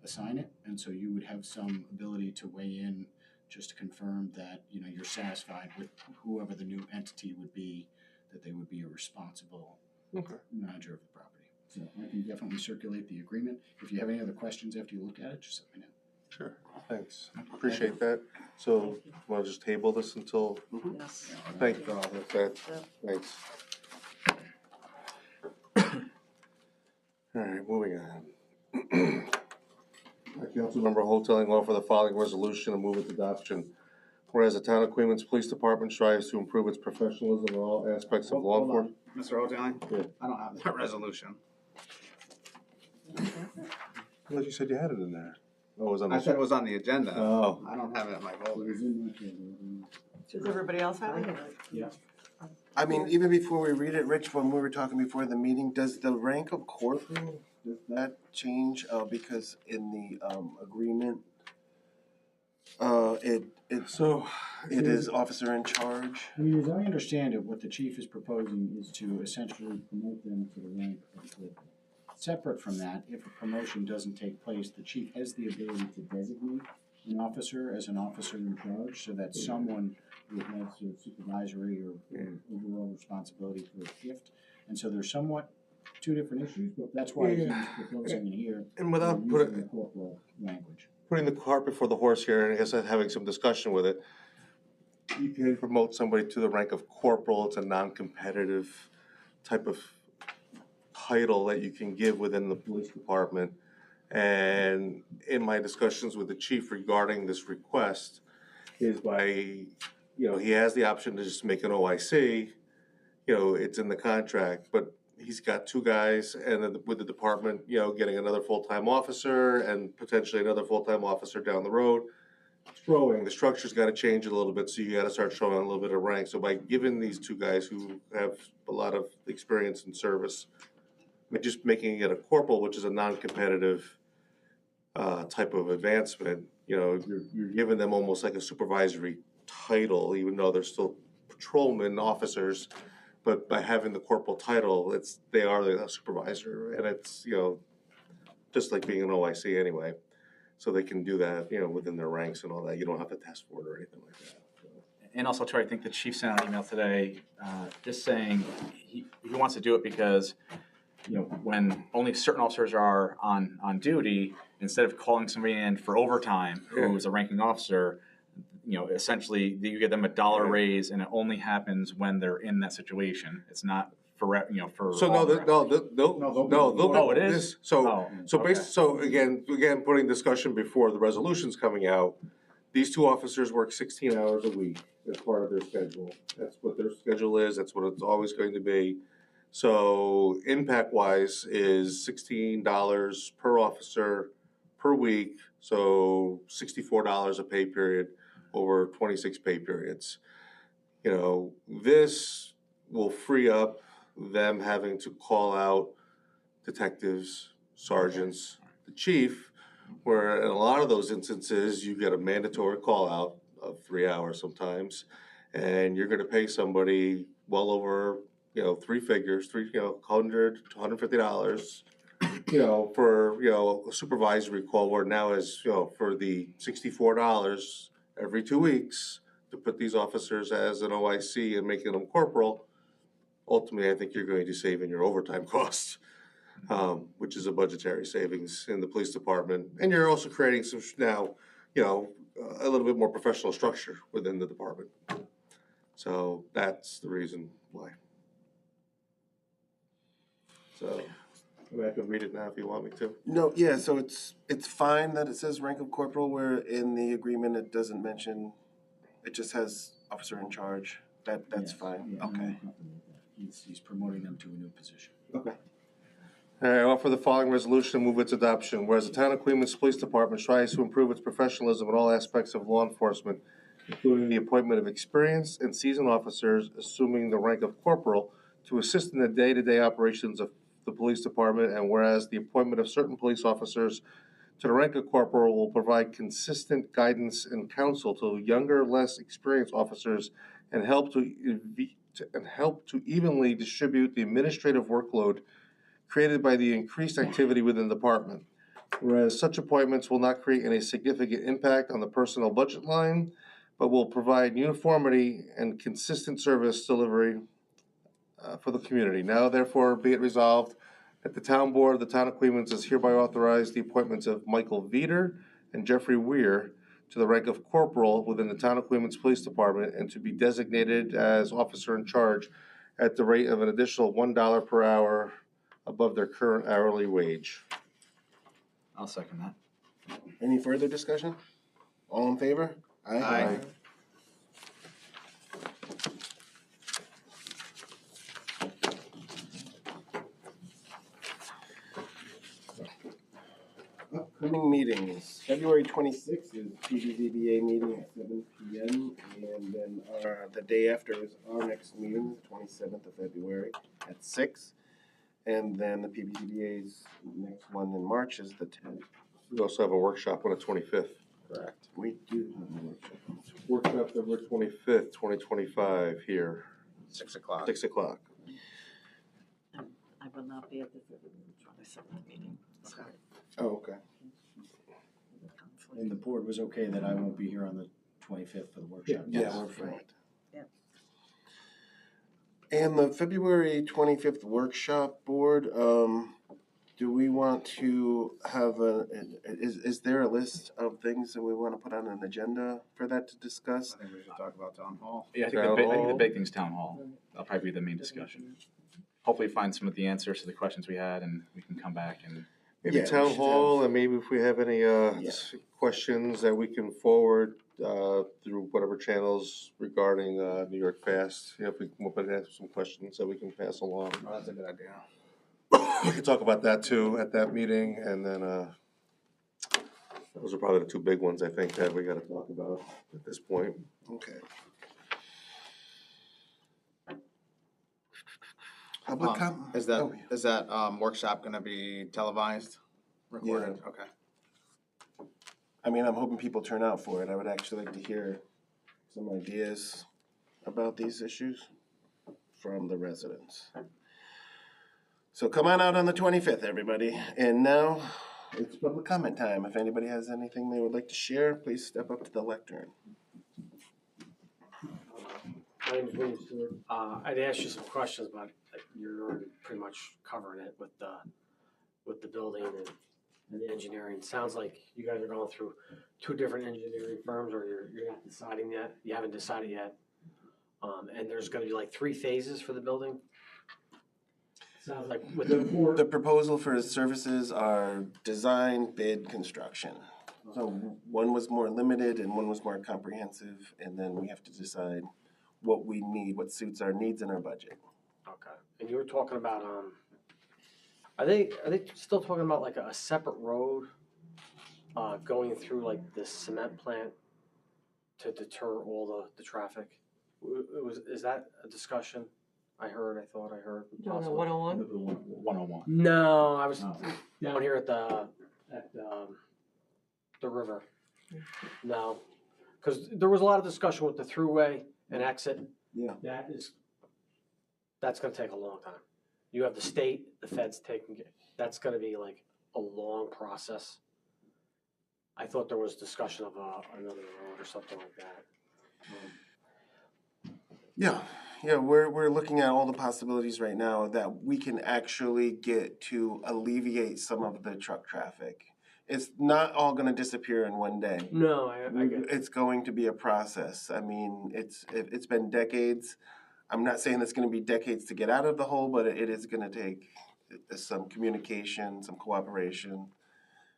[SPEAKER 7] assign it, and so you would have some ability to weigh in just to confirm that, you know, you're satisfied with whoever the new entity would be, that they would be a responsible manager of the property. So I can definitely circulate the agreement. If you have any other questions after you look at it, just let me know.
[SPEAKER 6] Sure, thanks. Appreciate that. So, want to just table this until,
[SPEAKER 8] Yes.
[SPEAKER 6] thank you for all that. Thanks. All right, moving on. Councilmember Hoteling offer the following resolution and move its adoption. Whereas the town of Queens Police Department strives to improve its professionalism in all aspects of law
[SPEAKER 3] Hold on,
[SPEAKER 6] enforcement.
[SPEAKER 3] Mr. Hoteling,
[SPEAKER 6] Yeah.
[SPEAKER 3] I don't have that resolution.
[SPEAKER 6] I thought you said you had it in there. Oh, it was on
[SPEAKER 3] I
[SPEAKER 6] the.
[SPEAKER 3] said it was on the agenda.
[SPEAKER 6] Oh.
[SPEAKER 3] I don't have it in my
[SPEAKER 7] It
[SPEAKER 3] folder.
[SPEAKER 7] was in my folder.
[SPEAKER 2] Does everybody else have it?
[SPEAKER 7] Yeah.
[SPEAKER 1] I mean, even before we read it, Rich, when we were talking before the meeting, does the rank of corporal, does that change? Because in the agreement, it is officer in charge.
[SPEAKER 7] I mean, as I understand it, what the chief is proposing is to essentially promote them to the rank of corporal. Separate from that, if a promotion doesn't take place, the chief has the ability to designate an officer as an officer in charge, so that someone who has sort of supervisory or overall responsibility for a shift. And so there's somewhat two different issues, but that's why he's proposing in here.
[SPEAKER 6] And without
[SPEAKER 7] using
[SPEAKER 6] putting-
[SPEAKER 7] the corporal language.
[SPEAKER 6] Putting the cart before the horse here, and I guess having some discussion with it, you can promote somebody to the rank of corporal. It's a non-competitive type of title that you can give within the police department. And in my discussions with the chief regarding this request, is by, he has the option to just make an OIC, it's in the contract, but he's got 2 guys, and then with the department, getting another full-time officer and potentially another full-time officer down the road, the structure's gotta change a little bit, so you gotta start showing a little bit of rank. So by giving these 2 guys who have a lot of experience in service, but just making it a corporal, which is a non-competitive type of advancement, you're giving them almost like a supervisory title, even though they're still patrolmen officers. But by having the corporal title, they are the supervisor, and it's just like being an OIC anyway. So they can do that, within their ranks and all that. You don't have to test for it or anything like that. So.
[SPEAKER 5] And also, Troy, I think the chief sent out an email today, just saying he wants to do it because, when only certain officers are on duty, instead of calling somebody in for overtime who is a ranking officer, essentially you give them a $1 raise, and it only happens when they're in that situation. It's not for for.
[SPEAKER 6] So
[SPEAKER 5] Oh, it is?
[SPEAKER 6] So
[SPEAKER 5] okay.
[SPEAKER 6] So again, putting discussion before the resolution's coming out. These 2 officers work 16 hours a week as part of their schedule. That's what their schedule is. That's what it's always going to be. So impact-wise is $16 per officer per week. So $64 a pay period over 26 pay periods. This will free up them having to call out detectives, sergeants, the chief, where in a lot of those instances, you get a mandatory call out of 3 hours sometimes, and you're gonna pay somebody well over, 3 figures, $100 to $150, for, a supervisory call, where now is, for the $64 every 2 weeks to put these officers as an OIC and making them corporal. Ultimately, I think you're going to save in your overtime costs, which is a budgetary savings in the police department. And you're also creating some now, a little bit more professional structure within the department. So that's the reason why. So I can read it now if you want me to.
[SPEAKER 1] No, yeah, so it's fine that it says rank of corporal, where in the agreement it doesn't mention, it just has officer in charge. That's
[SPEAKER 7] Yes,
[SPEAKER 1] fine,
[SPEAKER 7] yeah,
[SPEAKER 1] okay.
[SPEAKER 7] He's promoting them to a new position.
[SPEAKER 1] Okay.
[SPEAKER 6] I offer the following resolution and move its adoption. Whereas the Town of Queens Police Department strives to improve its professionalism in all aspects of law enforcement, including the appointment of experienced and seasoned officers assuming the rank of corporal to assist in the day-to-day operations of the police department, and whereas the appointment of certain police officers to the rank of corporal will provide consistent guidance and counsel to younger, less experienced officers and help to evenly distribute the administrative workload created by the increased activity within the department. Whereas such appointments will not create any significant impact on the personnel budget line, but will provide uniformity and consistent service delivery for the community. Now therefore be it resolved that the town board of the town of Queens has hereby authorized the appointments of Michael Veeder and Jeffrey Weir to the rank of corporal within the town of Queens Police Department and to be designated as officer in charge at the rate of an additional $1 per hour above their current hourly wage.
[SPEAKER 5] I'll second that.
[SPEAKER 1] Any further discussion? All in favor?
[SPEAKER 3] Aye.
[SPEAKER 1] Upcoming meetings, February 26th is PBZBA meeting at 7 PM, and then the day after is our next meeting, 27th of February at 6. And then the PBZBA's next one in March is the 10th.
[SPEAKER 6] We also have a workshop on the 25th.
[SPEAKER 1] Correct. We do have a workshop.
[SPEAKER 6] Workshop February 25th, 2025 here,
[SPEAKER 3] 6 o'clock.
[SPEAKER 6] 6 o'clock.
[SPEAKER 8] I will not be at the February 27th meeting. Sorry.
[SPEAKER 1] Oh, okay.
[SPEAKER 7] And the board was okay that I won't be here on the 25th for the workshop?
[SPEAKER 1] Yeah, we're fine.
[SPEAKER 8] Yeah.
[SPEAKER 1] And the February 25th workshop board, do we want to have is there a list of things that we want to put on an agenda for that to discuss?
[SPEAKER 3] I think we should talk about town hall.
[SPEAKER 5] Yeah, I think
[SPEAKER 6] Town
[SPEAKER 5] I think the
[SPEAKER 6] hall.
[SPEAKER 5] big thing's town hall. That'll probably be the main discussion. Hopefully find some of the answers to the questions we had and we can come back and
[SPEAKER 6] Maybe
[SPEAKER 1] Yeah, we
[SPEAKER 6] town
[SPEAKER 1] should
[SPEAKER 6] hall, and maybe if we have any
[SPEAKER 1] Yeah.
[SPEAKER 6] questions that we can forward through whatever channels regarding New York Fast. You know, if we come up and have some questions that we can pass along.
[SPEAKER 3] Oh, that's a good idea.
[SPEAKER 6] We can talk about that too at that meeting, and then those are probably the two big ones I think that we gotta talk about at this point.
[SPEAKER 1] Okay. Public comment?
[SPEAKER 3] Is that workshop gonna be televised, recorded?
[SPEAKER 1] Yeah.
[SPEAKER 3] Okay.
[SPEAKER 1] I mean, I'm hoping people turn out for it. I would actually like to hear some ideas about these issues from the residents. So come on out on the 25th, everybody. And now it's public comment time. If anybody has anything they would like to share, please step up to the lectern.
[SPEAKER 9] My name's William Stewart. I'd ask you some questions, but you're already pretty much covering it with the building and the engineering. Sounds like you guys are going through two different engineering firms, or you're not deciding yet. You haven't decided yet. And there's going to be like 3 phases for the building. Sounds like with
[SPEAKER 1] The proposal for services are design, bid, construction. So one was more limited and one was more comprehensive, and then we have to decide what we need, what suits our needs and our budget.
[SPEAKER 9] Okay. And you were talking about are they still talking about like a separate road going through like the cement plant to deter all the traffic? Is that a discussion? I thought I heard.
[SPEAKER 2] Down at 101?
[SPEAKER 5] 101.
[SPEAKER 9] No, I was down here at the river. No, because there was a lot of discussion with the throughway and exit.
[SPEAKER 1] Yeah.
[SPEAKER 9] That's going to take a long time. You have the state, the feds taking it. That's going to be like a long process. I thought there was discussion of another road or something like that.
[SPEAKER 1] Yeah, we're looking at all the possibilities right now that we can actually get to alleviate some of the truck traffic. It's not all gonna disappear in one day.
[SPEAKER 9] No, I get it.
[SPEAKER 1] It's going to be a process. I mean, it's been decades. I'm not saying it's gonna be decades to get out of the hole, but it is gonna take some communication, some cooperation,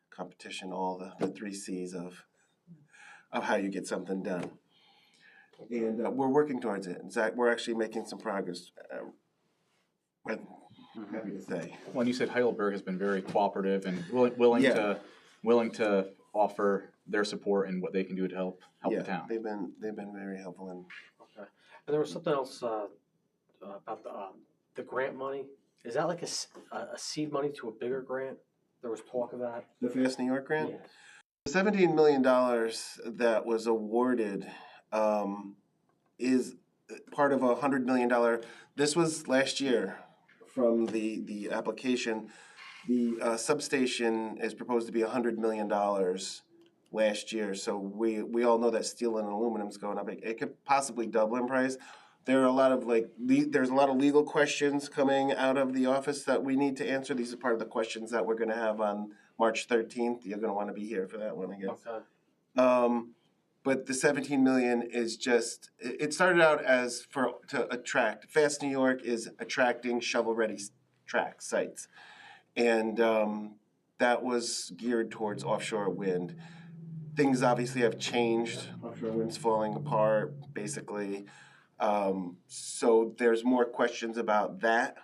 [SPEAKER 1] competition, all the 3 C's of how you get something done. And we're working towards it. In fact, we're actually making some progress. happy to say.
[SPEAKER 5] When you said Heidelberg has been very cooperative and
[SPEAKER 1] Yeah.
[SPEAKER 5] willing to offer their support and what they can do to help
[SPEAKER 1] Yeah,
[SPEAKER 5] the town.
[SPEAKER 1] they've been very helpful and
[SPEAKER 9] Okay. And there was something else about the grant money. Is that like a seed money to a bigger grant? There was talk of that.
[SPEAKER 1] the Fast New York grant.
[SPEAKER 9] Yes.
[SPEAKER 1] The $17 million that was awarded is part of a $100 million. This was last year from the application. The substation is proposed to be $100 million last year. So we all know that steel and aluminum is going up. It could possibly double in price. There are a lot of there's a lot of legal questions coming out of the office that we need to answer. These are part of the questions that we're going to have on March 13th. You're going to want to be here for that one, I guess.
[SPEAKER 9] Okay.
[SPEAKER 1] But the 17 million is just, it started out as to attract. Fast New York is attracting shovel-ready track sites. And that was geared towards offshore wind. Things obviously have changed. Offshore wind's falling apart, basically. So there's more questions about that.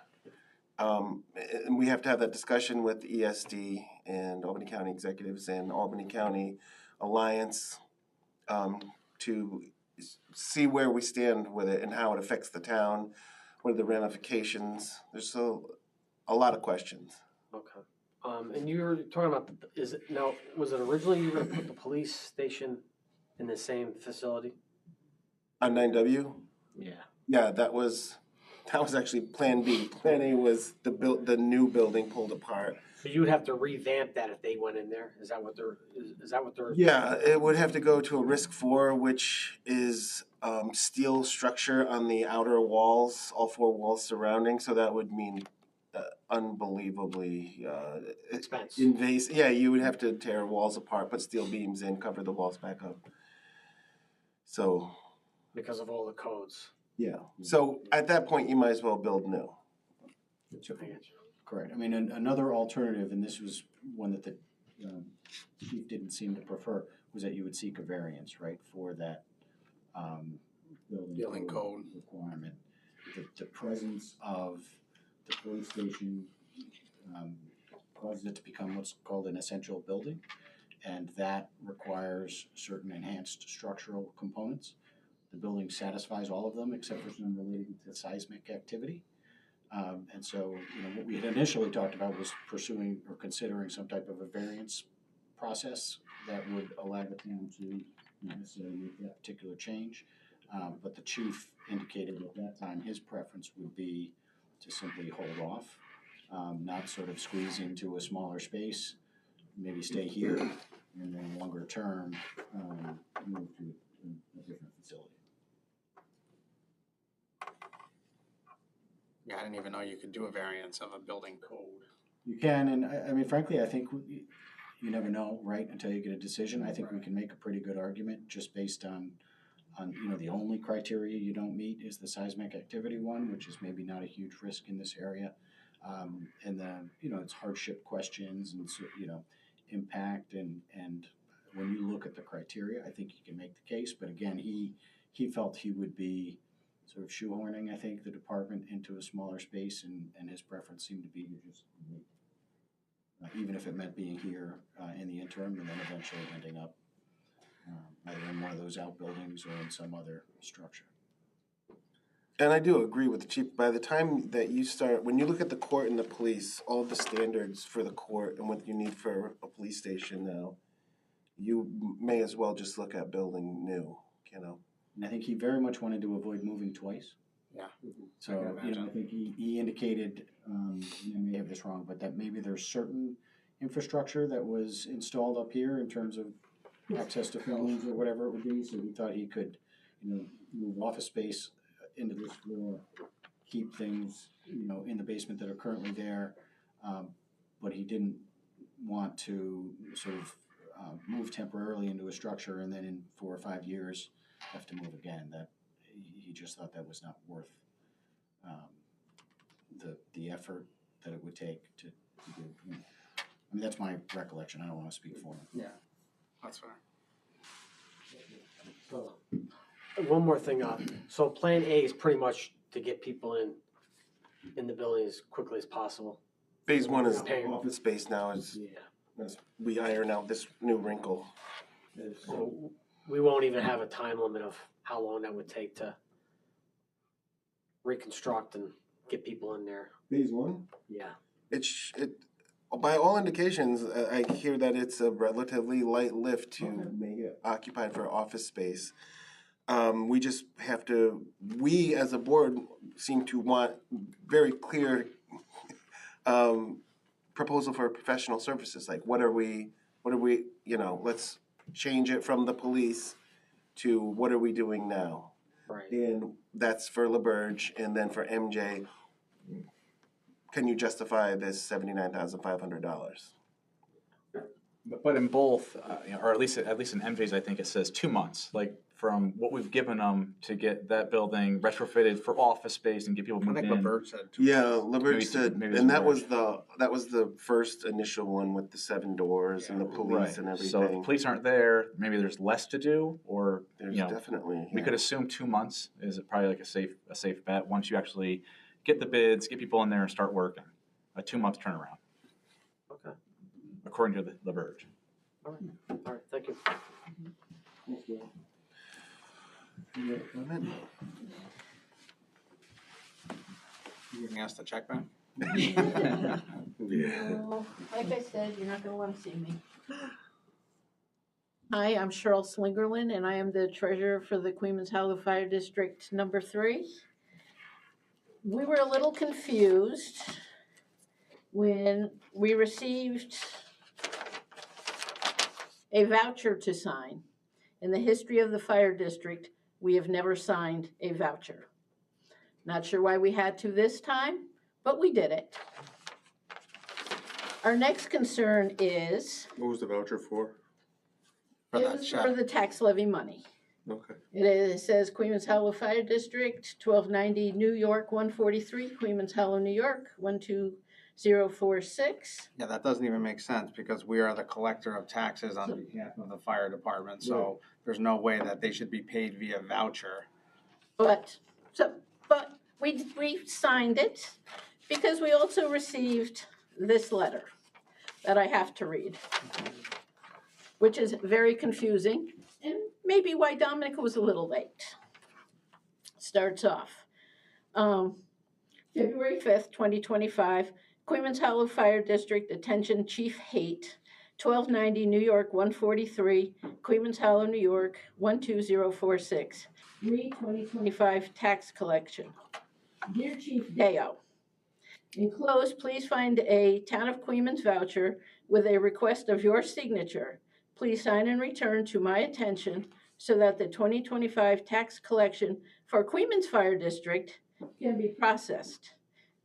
[SPEAKER 1] And we have to have that discussion with the ESD and Albany County executives and Albany County Alliance to see where we stand with it and how it affects the town. What are the ramifications? There's a lot of questions.
[SPEAKER 9] Okay. And you were talking about, was it originally you were going to put the police station in the same facility?
[SPEAKER 1] On 9W?
[SPEAKER 9] Yeah.
[SPEAKER 1] Yeah, that was actually Plan B. Plan A was the new building pulled apart.
[SPEAKER 9] So you would have to revamp that if they went in there? Is that what they're?
[SPEAKER 1] Yeah, it would have to go to a risk 4, which is steel structure on the outer walls, all 4 walls surrounding. So that would mean unbelievably
[SPEAKER 9] Expense.
[SPEAKER 1] invasive. Yeah, you would have to tear walls apart, put steel beams in, cover the walls back up. So.
[SPEAKER 9] Because of all the codes.
[SPEAKER 1] Yeah. So at that point, you might as well build new.
[SPEAKER 7] Correct. I mean, another alternative, and this was one that the chief didn't seem to prefer, was that you would seek a variance, right, for that building code requirement. The presence of the police station causes it to become what's called an essential building, and that requires certain enhanced structural components. The building satisfies all of them except for some related to seismic activity. And so, what we had initially talked about was pursuing or considering some type of a variance process that would allow the town to not necessarily make that particular change. But the chief indicated at that time his preference would be to simply hold off, not sort of squeeze into a smaller space, maybe stay here, and then longer term move to a different facility.
[SPEAKER 3] Yeah, I didn't even know you could do a variance of a building code.
[SPEAKER 7] You can, and I mean, frankly, I think you never know, right, until you get a decision. I think we can make a pretty good argument just based on the only criteria you don't meet is the seismic activity one, which is maybe not a huge risk in this area. And then, it's hardship questions and, impact. And when you look at the criteria, I think you can make the case. But again, he felt he would be sort of shoehorning, I think, the department into a smaller space, and his preference seemed to be to just wait. Even if it meant being here in the interim and then eventually ending up either in one of those outbuildings or in some other structure.
[SPEAKER 1] And I do agree with the chief. By the time that when you look at the court and the police, all of the standards for the court and what you need for a police station now, you may as well just look at building new,
[SPEAKER 7] And I think he very much wanted to avoid moving twice.
[SPEAKER 3] Yeah.
[SPEAKER 7] So, I think he indicated, and I may have this wrong, but that maybe there's certain infrastructure that was installed up here in terms of access to phones or whatever it would be. So he thought he could, move office space into this floor, keep things, in the basement that are currently there. But he didn't want to sort of move temporarily into a structure and then in 4 or 5 years have to move again. That he just thought that was not worth the effort that it would take to do. I mean, that's my recollection. I don't want to speak for him.
[SPEAKER 3] Yeah, that's fair.
[SPEAKER 9] One more thing. So Plan A is pretty much to get people in in the building as quickly as possible.
[SPEAKER 1] Phase one is
[SPEAKER 9] Okay.
[SPEAKER 1] office space now,
[SPEAKER 9] Yeah.
[SPEAKER 1] as we iron out this new wrinkle.
[SPEAKER 9] So we won't even have a time limit of how long that would take to reconstruct and get people in there.
[SPEAKER 6] Phase one?
[SPEAKER 9] Yeah.
[SPEAKER 1] By all indications, I hear that it's a relatively light lift to make it occupied for office space. We just have to, we as a board seem to want very clear proposal for professional services. Like, what are we, let's change it from the police to what are we doing now?
[SPEAKER 9] Right.
[SPEAKER 1] And that's for LaBerge, and then for MJ, can you justify this $79,500?
[SPEAKER 5] But in both, or at least in MJ's, I think it says 2 months. Like from what we've given them to get that building retrofitted for office space and get people
[SPEAKER 3] I
[SPEAKER 5] moved
[SPEAKER 3] think
[SPEAKER 5] in.
[SPEAKER 3] LaBerge said.
[SPEAKER 1] Yeah, LaBerge
[SPEAKER 5] Maybe
[SPEAKER 1] said,
[SPEAKER 5] maybe
[SPEAKER 1] and
[SPEAKER 5] it's
[SPEAKER 1] that was the first initial one with the 7 doors and the police and
[SPEAKER 5] So if the
[SPEAKER 1] everything.
[SPEAKER 5] police aren't there, maybe there's less to do, or
[SPEAKER 1] There's definitely,
[SPEAKER 5] we could assume 2 months is probably like a safe bet. Once you actually get the bids, get people in there and start working, a 2 month turnaround.
[SPEAKER 9] Okay.
[SPEAKER 5] According to the Verge.
[SPEAKER 9] All right. Thank you.
[SPEAKER 1] Any other comment?
[SPEAKER 3] You giving us the check back?
[SPEAKER 4] No, like I said, you're not gonna wanna see me. Hi, I'm Cheryl Slingerland, and I am the treasurer for the Queens Hollow Fire District Number 3. We were a little confused when we received a voucher to sign. In the history of the fire district, we have never signed a voucher. Not sure why we had to this time, but we did it. Our next concern is,
[SPEAKER 6] What was the voucher for?
[SPEAKER 3] For
[SPEAKER 4] it
[SPEAKER 3] that
[SPEAKER 4] was
[SPEAKER 3] check.
[SPEAKER 4] for the tax levy money.
[SPEAKER 6] Okay.
[SPEAKER 4] It says Queens Hollow Fire District, 1290 New York 143, Queens Hollow, New York 12046.
[SPEAKER 3] Yeah, that doesn't even make sense because we are the collector of taxes on behalf of the fire department. So there's no way that they should be paid via voucher.
[SPEAKER 4] But we signed it because we also received this letter that I have to read, which is very confusing and maybe why Dominic was a little late. Starts off, February 5th, 2025, Queens Hollow Fire District, attention Chief Haight, 1290 New York 143, Queens Hollow, New York 12046. 2025 tax collection. Dear Chief Deo, enclosed, please find a Town of Queens voucher with a request of your signature. Please sign and return to my attention so that the 2025 tax collection for Queens Fire District can be processed.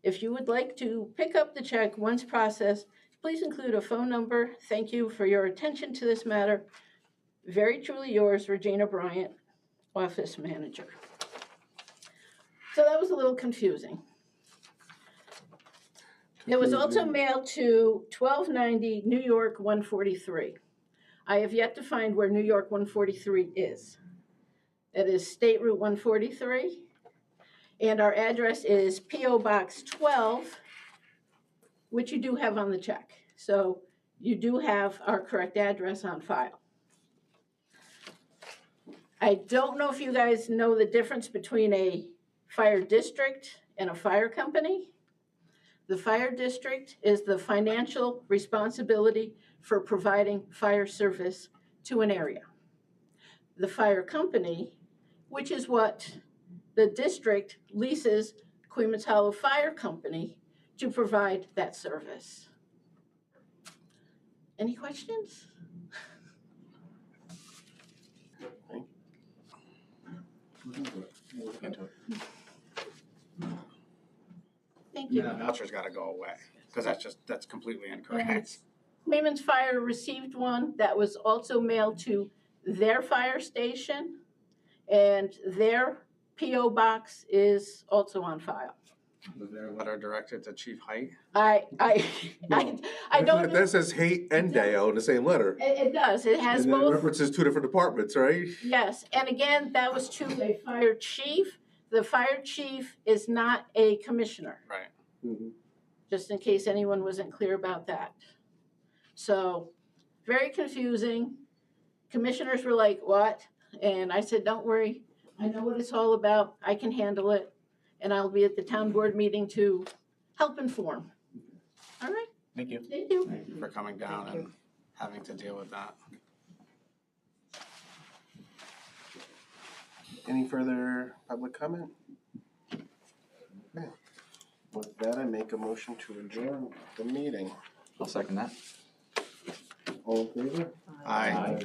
[SPEAKER 4] If you would like to pick up the check once processed, please include a phone number. Thank you for your attention to this matter. Very truly yours, Regina Bryant, Office Manager. So that was a little confusing. It was also mailed to 1290 New York 143. I have yet to find where New York 143 is. It is State Route 143. And our address is P.O. Box 12, which you do have on the check. So you do have our correct address on file. I don't know if you guys know the difference between a fire district and a fire company. The fire district is the financial responsibility for providing fire service to an area. The fire company, which is what the district leases Queens Hollow Fire Company to provide that service. Any questions? Thank you.
[SPEAKER 3] That voucher's got to go away because that's completely incorrect.
[SPEAKER 4] Yes. Queens Fire received one that was also mailed to their fire station, and their P.O. box is also on file.
[SPEAKER 3] Was there a letter directed to Chief Haight?
[SPEAKER 4] I don't know.
[SPEAKER 6] That says hate and Deo in the same letter.
[SPEAKER 4] It does. It has
[SPEAKER 6] And that
[SPEAKER 4] both.
[SPEAKER 6] references two different departments, right?
[SPEAKER 4] Yes, and again, that was to a fire chief the fire chief is not a commissioner, just in case anyone wasn't clear about that. So, very confusing. Commissioners were like, what? And I said, don't worry, I know what it's all about, I can handle it, and I'll be at the town board meeting to help inform. All right,
[SPEAKER 5] Thank you.
[SPEAKER 4] thank you.
[SPEAKER 3] Thank you for coming down
[SPEAKER 8] Thank you.
[SPEAKER 3] and having to deal with that.
[SPEAKER 1] Any further public comment? Okay. With that, I make a motion to adjourn the meeting.
[SPEAKER 5] I'll second that.
[SPEAKER 1] All in favor?
[SPEAKER 3] Aye.